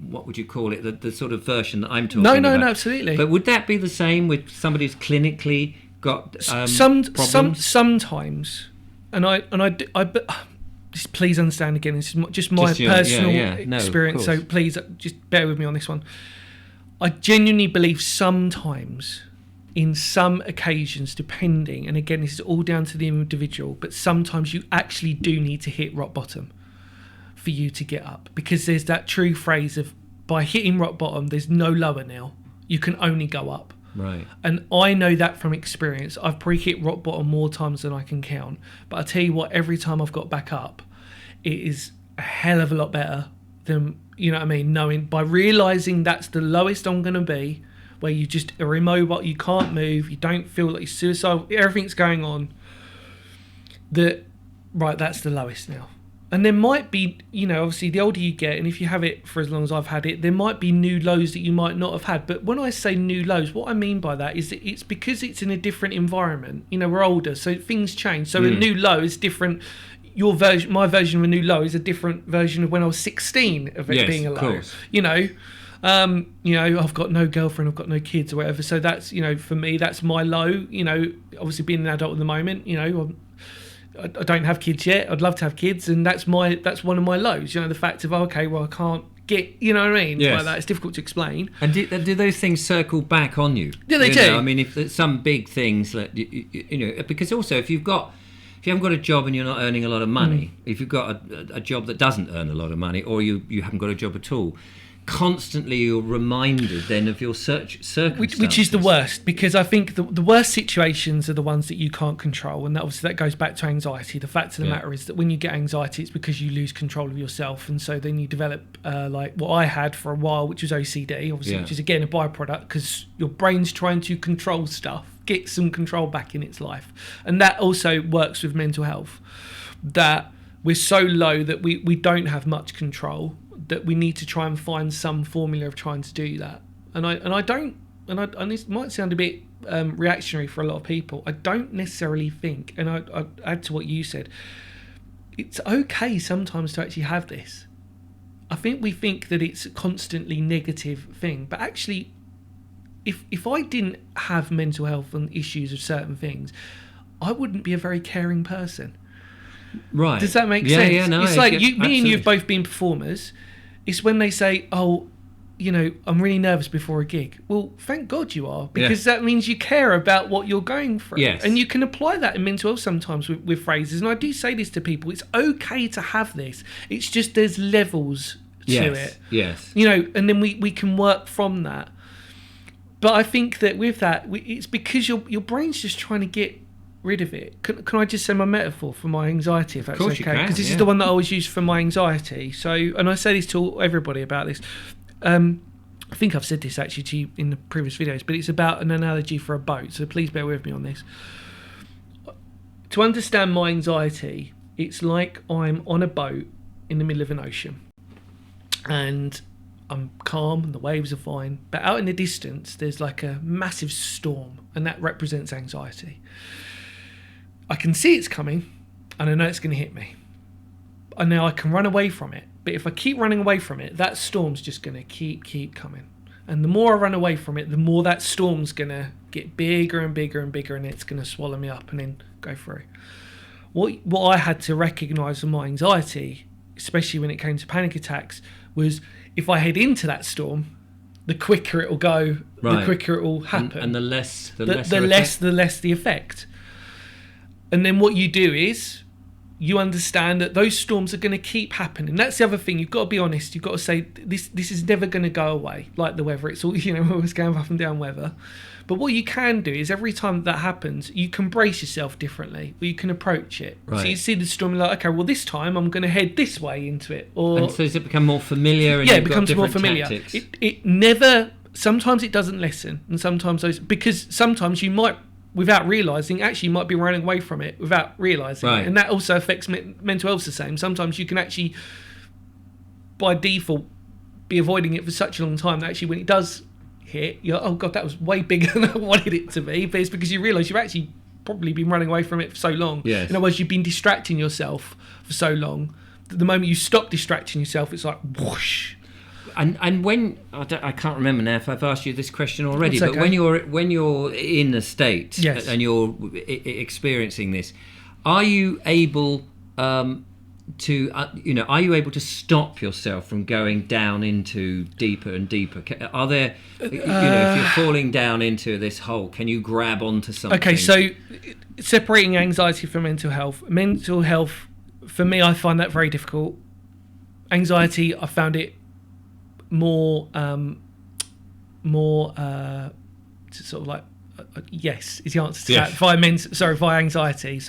S1: what would you call it, the sort of version that I'm talking about.
S2: No, absolutely.
S1: But would that be the same with somebody who's clinically got problems?
S2: Sometimes, and I just please understand again, this is just my personal experience, so please just bear with me on this one. I genuinely believe sometimes, in some occasions, depending, and again, this is all down to the individual, but sometimes you actually do need to hit rock bottom for you to get up, because there's that true phrase of, by hitting rock bottom, there's no lower now. You can only go up.
S1: Right.
S2: And I know that from experience. I've pre-hit rock bottom more times than I can count. But I tell you what, every time I've got back up, it is a hell of a lot better than, you know what I mean, knowing, by realising that's the lowest I'm going to be, where you just are immobile, you can't move, you don't feel like you're suicidal, everything's going on, that's the lowest now. And there might be, you know, obviously the older you get, and if you have it for as long as I've had it, there might be new lows that you might not have had. But when I say new lows, what I mean by that is that it's because it's in a different environment. You know, we're older, so things change. So a new low is different. My version of a new low is a different version of when I was 16 of it being a low.
S1: Course.
S2: You know, I've got no girlfriend, I've got no kids or whatever. So that's, you know, for me, that's my low. You know, obviously being an adult at the moment, you know, I don't have kids yet. I'd love to have kids, and that's one of my lows. You know, the fact of, I can't get, you know what I mean?
S1: Yes.
S2: Like that. It's difficult to explain.
S1: And do those things circle back on you?
S2: Yeah, they do.
S1: I mean, if there's some big things that you know, because also if you haven't got a job and you're not earning a lot of money, if you've got a job that doesn't earn a lot of money, or you haven't got a job at all, constantly you're reminded then of your circumstances.
S2: Which is the worst, because I think the worst situations are the ones that you can't control, and obviously that goes back to anxiety. The fact of the matter is that when you get anxiety, it's because you lose control of yourself, and so then you develop like what I had for a while, which was OCD, obviously, which is again a byproduct, because your brain's trying to control stuff, get some control back in its life, and that also works with mental health. That we're so low that we don't have much control, that we need to try and find some formula of trying to do that. And this might sound a bit reactionary for a lot of people. I don't necessarily think, and I add to what you said, it's okay sometimes to actually have this. I think we think that it's a constantly negative thing, but actually, if I didn't have mental health and issues of certain things, I wouldn't be a very caring person.
S1: Right.
S2: Does that make sense?
S1: Yeah, no,
S2: it's
S1: me
S2: and you have both been performers. It's when they say, "Oh, I'm really nervous before a gig." Well, thank God you are, because that means you care about what you're going through.
S1: Yes.
S2: And you can apply that in mental health sometimes with phrases. And I do say this to people: it's okay to have this. It's just there's levels to it.
S1: Yes.
S2: And then we can work from that. But I think that with that, it's because your brain's just trying to get rid of it. Can I just say my metaphor for my anxiety, if that's okay? Because this is the one that I always use for my anxiety. So, and I say this to everybody about this. I think I've said this actually to you in the previous videos, but it's about an analogy for a boat. So please bear with me on this. To understand my anxiety, it's like I'm on a boat in the middle of an ocean, and I'm calm and the waves are fine, but out in the distance there's like a massive storm, and that represents anxiety. I can see it's coming, and I know it's going to hit me. And now I can run away from it. But if I keep running away from it, that storm's just going to keep coming. And the more I run away from it, the more that storm's going to get bigger and bigger and bigger, and it's going to swallow me up and then go through. What I had to recognise in my anxiety, especially when it came to panic attacks, was if I head into that storm, the quicker it will go, the quicker it will happen.
S1: And the less the
S2: less the effect. And then what you do is you understand that those storms are going to keep happening. That's the other thing. You've got to be honest. You've got to say this is never going to go away, like the weather. It's all, always going up and down weather. But what you can do is every time that happens, you can brace yourself differently, or you can approach it. Right. So you see the storm, you're like, okay, well, this time I'm going to head this way into it.
S1: And so does it become more familiar? And
S2: it becomes more familiar.
S1: Tactics?
S2: It never, sometimes it doesn't listen. And sometimes because sometimes you might, without realising, actually you might be running away from it without realising. Right. And that also affects mental health the same. Sometimes you can actually, by default, be avoiding it for such a long time that actually when it does hit, you're, oh God, that was way bigger than I wanted it to be. But it's because you realise you've actually probably been running away from it for so long.
S1: Yes.
S2: In other words, you've been distracting yourself for so long that the moment you stop distracting yourself, it's like whoosh.
S1: And when I can't remember now if I've asked you this question already,
S2: but
S1: when you're in a state and you're experiencing this, are you able to are you able to stop yourself from going down into deeper and deeper? Are there if you're falling down into this hole, can you grab onto something?
S2: Okay, so separating anxiety from mental health for me, I find that very difficult. Anxiety, I found it more sort of like yes is the answer to that. Via anxiety,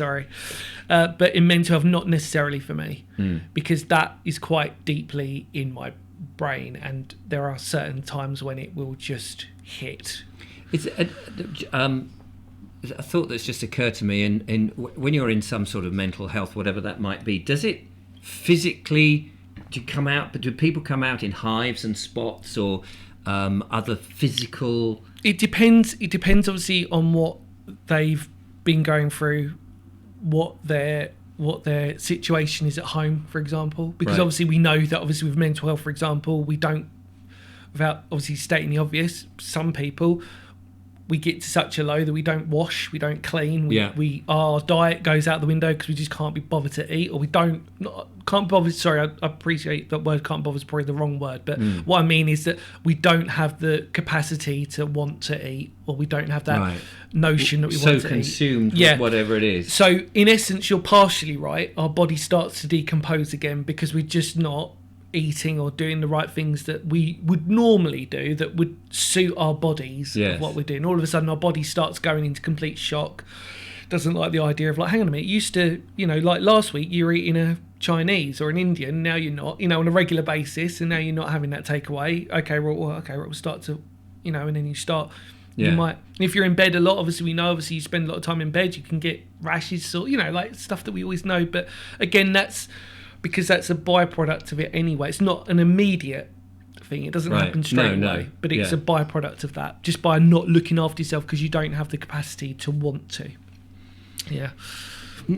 S2: but in mental health, not necessarily for me, because that is quite deeply in my brain, and there are certain times when it will just hit.
S1: It's a thought that's just occurred to me, in when you're in some sort of mental health, whatever that might be, does it physically do people come out in hives and spots, or other physical?
S2: It depends obviously on what they've been going through, what their situation is at home, for example, because obviously we know that obviously with mental health, for example, we don't, without obviously stating the obvious, some people, we get to such a low that we don't wash, we don't clean, our diet goes out the window because we just can't be bothered to eat, or we can't bother. Sorry, I appreciate that word "can't bother" is probably the wrong word, but what I mean is that we don't have the capacity to want to eat, or we don't have that notion that we want to eat.
S1: So consumed with whatever it is.
S2: So in essence, you're partially right. Our body starts to decompose again because we're just not eating or doing the right things that we would normally do that would suit our bodies of what we're doing. All of a sudden our body starts going into complete shock, doesn't like the idea of like, hang on a minute, you used to, like last week you were eating a Chinese or an Indian, now you're not, on a regular basis, and now you're not having that takeaway. Okay, we'll start to, and then you start. You might, if you're in bed a lot, obviously you spend a lot of time in bed, you can get rashes, so like stuff that we always know. But again, that's because that's a byproduct of it anyway. It's not an immediate thing. It doesn't happen straight away, but it's a byproduct of that, just by not looking after yourself because you don't have the capacity to want to. Yeah.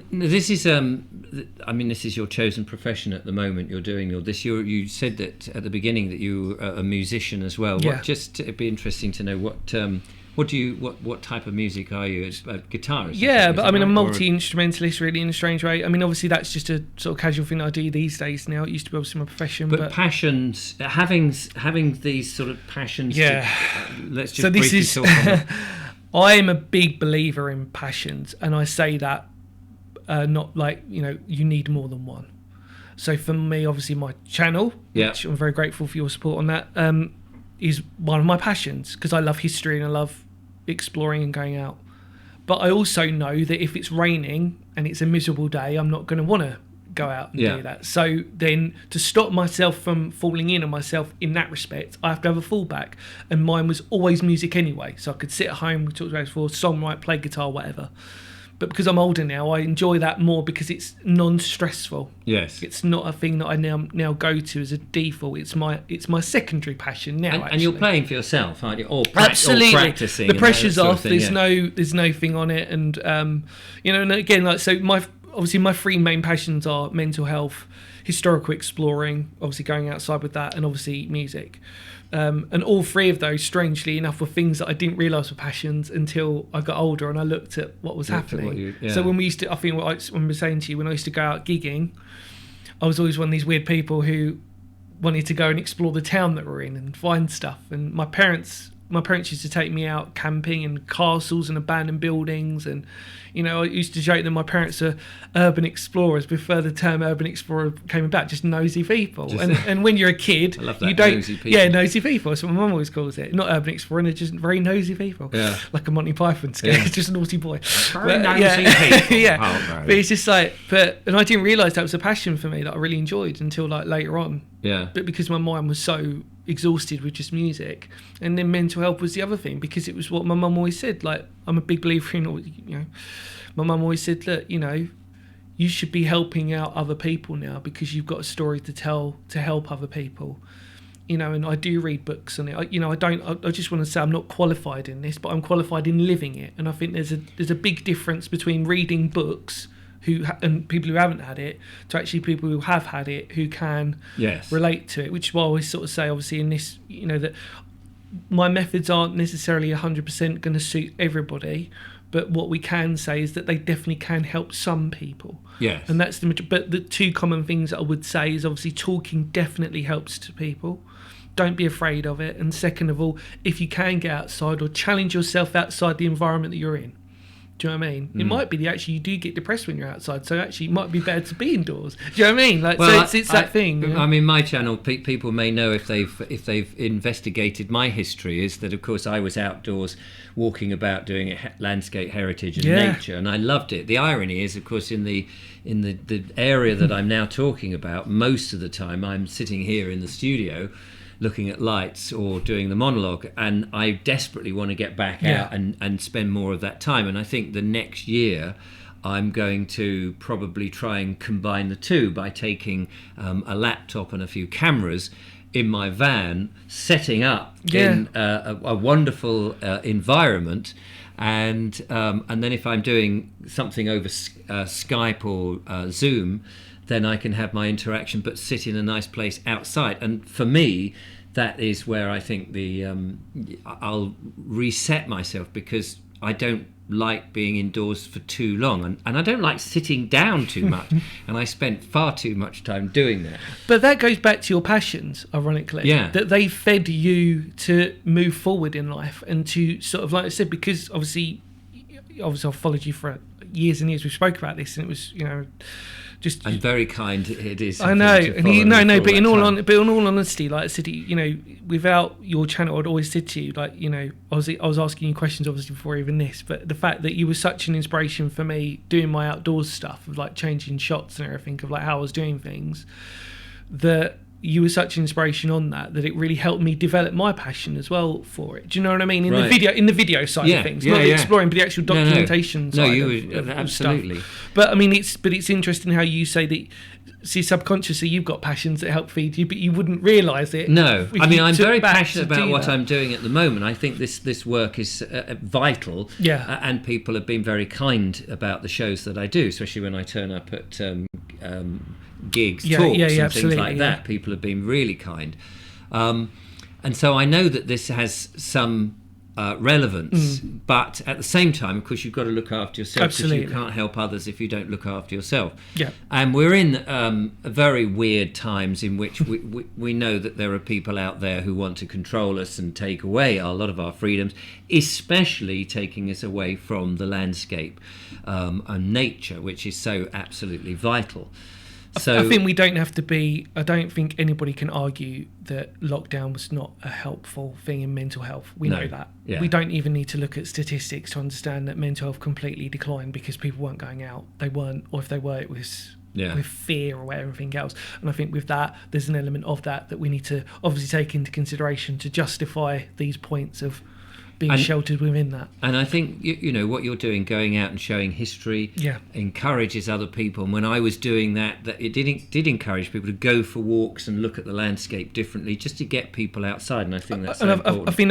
S1: This is, this is your chosen profession at the moment. You're doing all this. You said that at the beginning that you were a musician as well.
S2: Yeah.
S1: It'd be interesting to know what type of music are you? A guitarist?
S2: Yeah, but I'm multi-instrumentalist really in a strange way. Obviously that's just a sort of casual thing I do these days now. It used to be obviously my profession. But passions,
S1: having these sort of passions.
S2: Yeah.
S1: Let's just briefly talk about.
S2: I'm a big believer in passions, and I say that not like, you need more than one. So for me, obviously my channel, which I'm very grateful for your support on that, is one of my passions because I love history and I love exploring and going out. But I also know that if it's raining and it's a miserable day, I'm not going to want to go out and do that. So then to stop myself from falling in on myself in that respect, I have to have a fallback. And mine was always music anyway. So I could sit at home, we talked about it before, songwrite, play guitar, whatever. But because I'm older now, I enjoy that more because it's non-stressful.
S1: Yes,
S2: it's not a thing that I now go to as a default. It's my secondary passion now.
S1: And you're playing for yourself, aren't you? Or
S2: absolutely,
S1: or practicing.
S2: The pressure's off.
S1: Thing,
S2: there's no thing on it, and and again, like so, my three main passions are mental health, historical exploring, obviously going outside with that, and obviously music. And all three of those, strangely enough, were things that I didn't realise were passions until I got older and I looked at what was happening. So when we used to, I think when we were saying to you, when I used to go out gigging, I was always one of these weird people who wanted to go and explore the town that we're in and find stuff. And my parents used to take me out camping in castles and abandoned buildings, and I used to joke that my parents are urban explorers before the term urban explorer came about, just nosy people. And when you're a kid,
S1: I love that,
S2: you don't
S1: nosy people.
S2: Nosy people. That's what my mum always calls it. Not urban explorer, they're just very nosy people.
S1: Yeah.
S2: Like a Monty Python sketch.
S1: Yeah.
S2: Just a naughty boy.
S1: Very nosy people.
S2: Yeah.
S1: Oh, right.
S2: But it's just like, and I didn't realise that was a passion for me that I really enjoyed until like later on.
S1: Yeah.
S2: But because my mind was so exhausted with just music, and then mental health was the other thing, because it was what my mum always said. Like, I'm a big believer in, my mum always said that, you should be helping out other people now because you've got a story to tell to help other people. And I do read books on it. I just want to say I'm not qualified in this, but I'm qualified in living it. And I think there's a big difference between reading books and people who haven't had it to actually people who have had it who can relate to it, which is why I always sort of say, obviously, in this, that my methods aren't necessarily 100% going to suit everybody, but what we can say is that they definitely can help some people.
S1: Yes.
S2: And that's but the two common things that I would say is obviously talking definitely helps to people. Don't be afraid of it. And second of all, if you can get outside or challenge yourself outside the environment that you're in. Do you know what I mean? It might be that actually you do get depressed when you're outside, so actually it might be better to be indoors. Do you know what I mean? Like, well, so it's that thing.
S1: I mean, my channel, people may know if they've investigated my history, is that of course I was outdoors, walking about, doing landscape heritage and nature, and I loved it. The irony is, of course, in the area that I'm now talking about, most of the time I'm sitting here in the studio, looking at lights or doing the monologue, and I desperately want to get back out and spend more of that time. And I think the next year I'm going to probably try and combine the two by taking a laptop and a few cameras in my van, setting up in a wonderful environment, and then if I'm doing something over Skype or Zoom, then I can have my interaction, but sit in a nice place outside. And for me, that is where I think I'll reset myself, because I don't like being indoors for too long, and I don't like sitting down too much, and I spent far too much time doing that.
S2: But that goes back to your passions, ironically, that they fed you to move forward in life and to sort of, like I said, because obviously I've followed you for years and years. We spoke about this, and it was just
S1: and very kind it is.
S2: I know,
S1: but
S2: in all honesty, like I said, you know, without your channel, I'd always said to you, like, you know, I was asking you questions obviously before even this, but the fact that you were such an inspiration for me doing my outdoors stuff of like changing shots and everything, of like how I was doing things, that you were such an inspiration on that it really helped me develop my passion as well for it. Do you know what I mean? In the video side of things, not the exploring, but the actual documentation side. Of
S1: absolutely.
S2: Stuff. But I mean, it's interesting how you say that. See, subconsciously, you've got passions that help feed you, but you wouldn't realise it.
S1: No, I mean, I'm very passionate about what I'm doing at the moment. I think this work is vital.
S2: Yeah.
S1: And people have been very kind about the shows that I do, especially when I turn up at gigs, talks, and things like that. People have been really kind. And so I know that this has some relevance, but at the same time, of course, you've got to look after yourself, because you can't help others if you don't look after yourself.
S2: Yeah.
S1: And we're in very weird times in which we know that there are people out there who want to control us and take away a lot of our freedoms, especially taking us away from the landscape and nature, which is so absolutely vital. So
S2: I think we don't have to be. I don't think anybody can argue that lockdown was not a helpful thing in mental health. We know that.
S1: Yeah.
S2: We don't even need to look at statistics to understand that mental health completely declined because people weren't going out. They weren't, or if they were, it was with fear or everything else. And I think with that, there's an element of that we need to obviously take into consideration to justify these points of being sheltered within that.
S1: And I think, you know, what you're doing, going out and showing history, encourages other people. And when I was doing that it did encourage people to go for walks and look at the landscape differently, just to get people outside. And I think that's so important.
S2: I think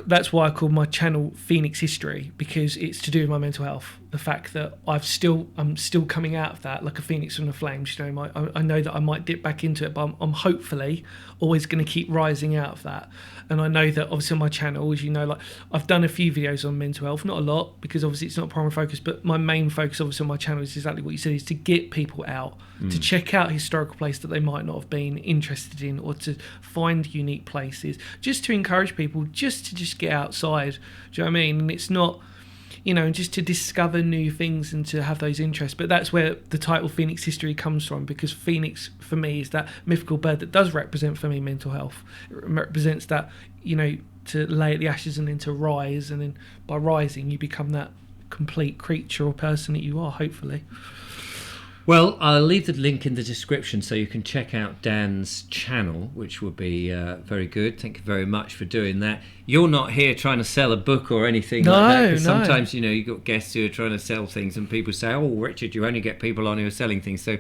S2: that's why I call my channel Phoenix History, because it's to do with my mental health. The fact that I'm still coming out of that like a phoenix from the flames. You know, I know that I might dip back into it, but I'm hopefully always going to keep rising out of that. And I know that obviously on my channel, as you know, like I've done a few videos on mental health, not a lot, because obviously it's not a primary focus, but my main focus obviously on my channel is exactly what you said, is to get people out, to check out historical places that they might not have been interested in, or to find unique places, just to encourage people just to get outside. Do you know what I mean? And it's not, you know, just to discover new things and to have those interests. But that's where the title Phoenix History comes from, because Phoenix for me is that mythical bird that does represent for me mental health. It represents that, you know, to lay at the ashes and then to rise, and then by rising you become that complete creature or person that you are, hopefully.
S1: Well, I'll leave the link in the description so you can check out Dan's channel, which will be very good. Thank you very much for doing that. You're not here trying to sell a book or anything like that, because sometimes, you know, you've got guests who are trying to sell things and people say, oh, Richard, you only get people on who are selling things. So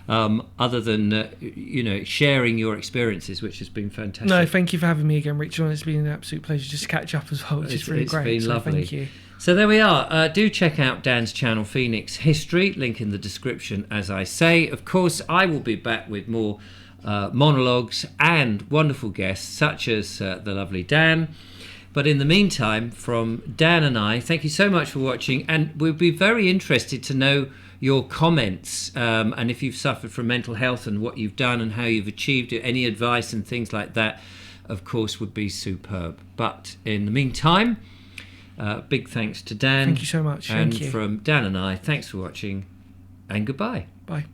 S1: other than, you know, sharing your experiences, which has been fantastic.
S2: No, thank you for having me again, Richard. It's been an absolute pleasure just to catch up as well, which is really great.
S1: It's been lovely.
S2: Thank you.
S1: So there we are. Do check out Dan's channel, Phoenix History. Link in the description, as I say. Of course, I will be back with more monologues and wonderful guests, such as the lovely Dan. But in the meantime, from Dan and I, thank you so much for watching. And we'll be very interested to know your comments, and if you've suffered from mental health and what you've done and how you've achieved it, any advice and things like that, of course, would be superb. But in the meantime, big thanks to Dan.
S2: Thank you so much.
S1: And
S2: Thank you.
S1: from Dan and I, thanks for watching, and goodbye.
S2: Bye.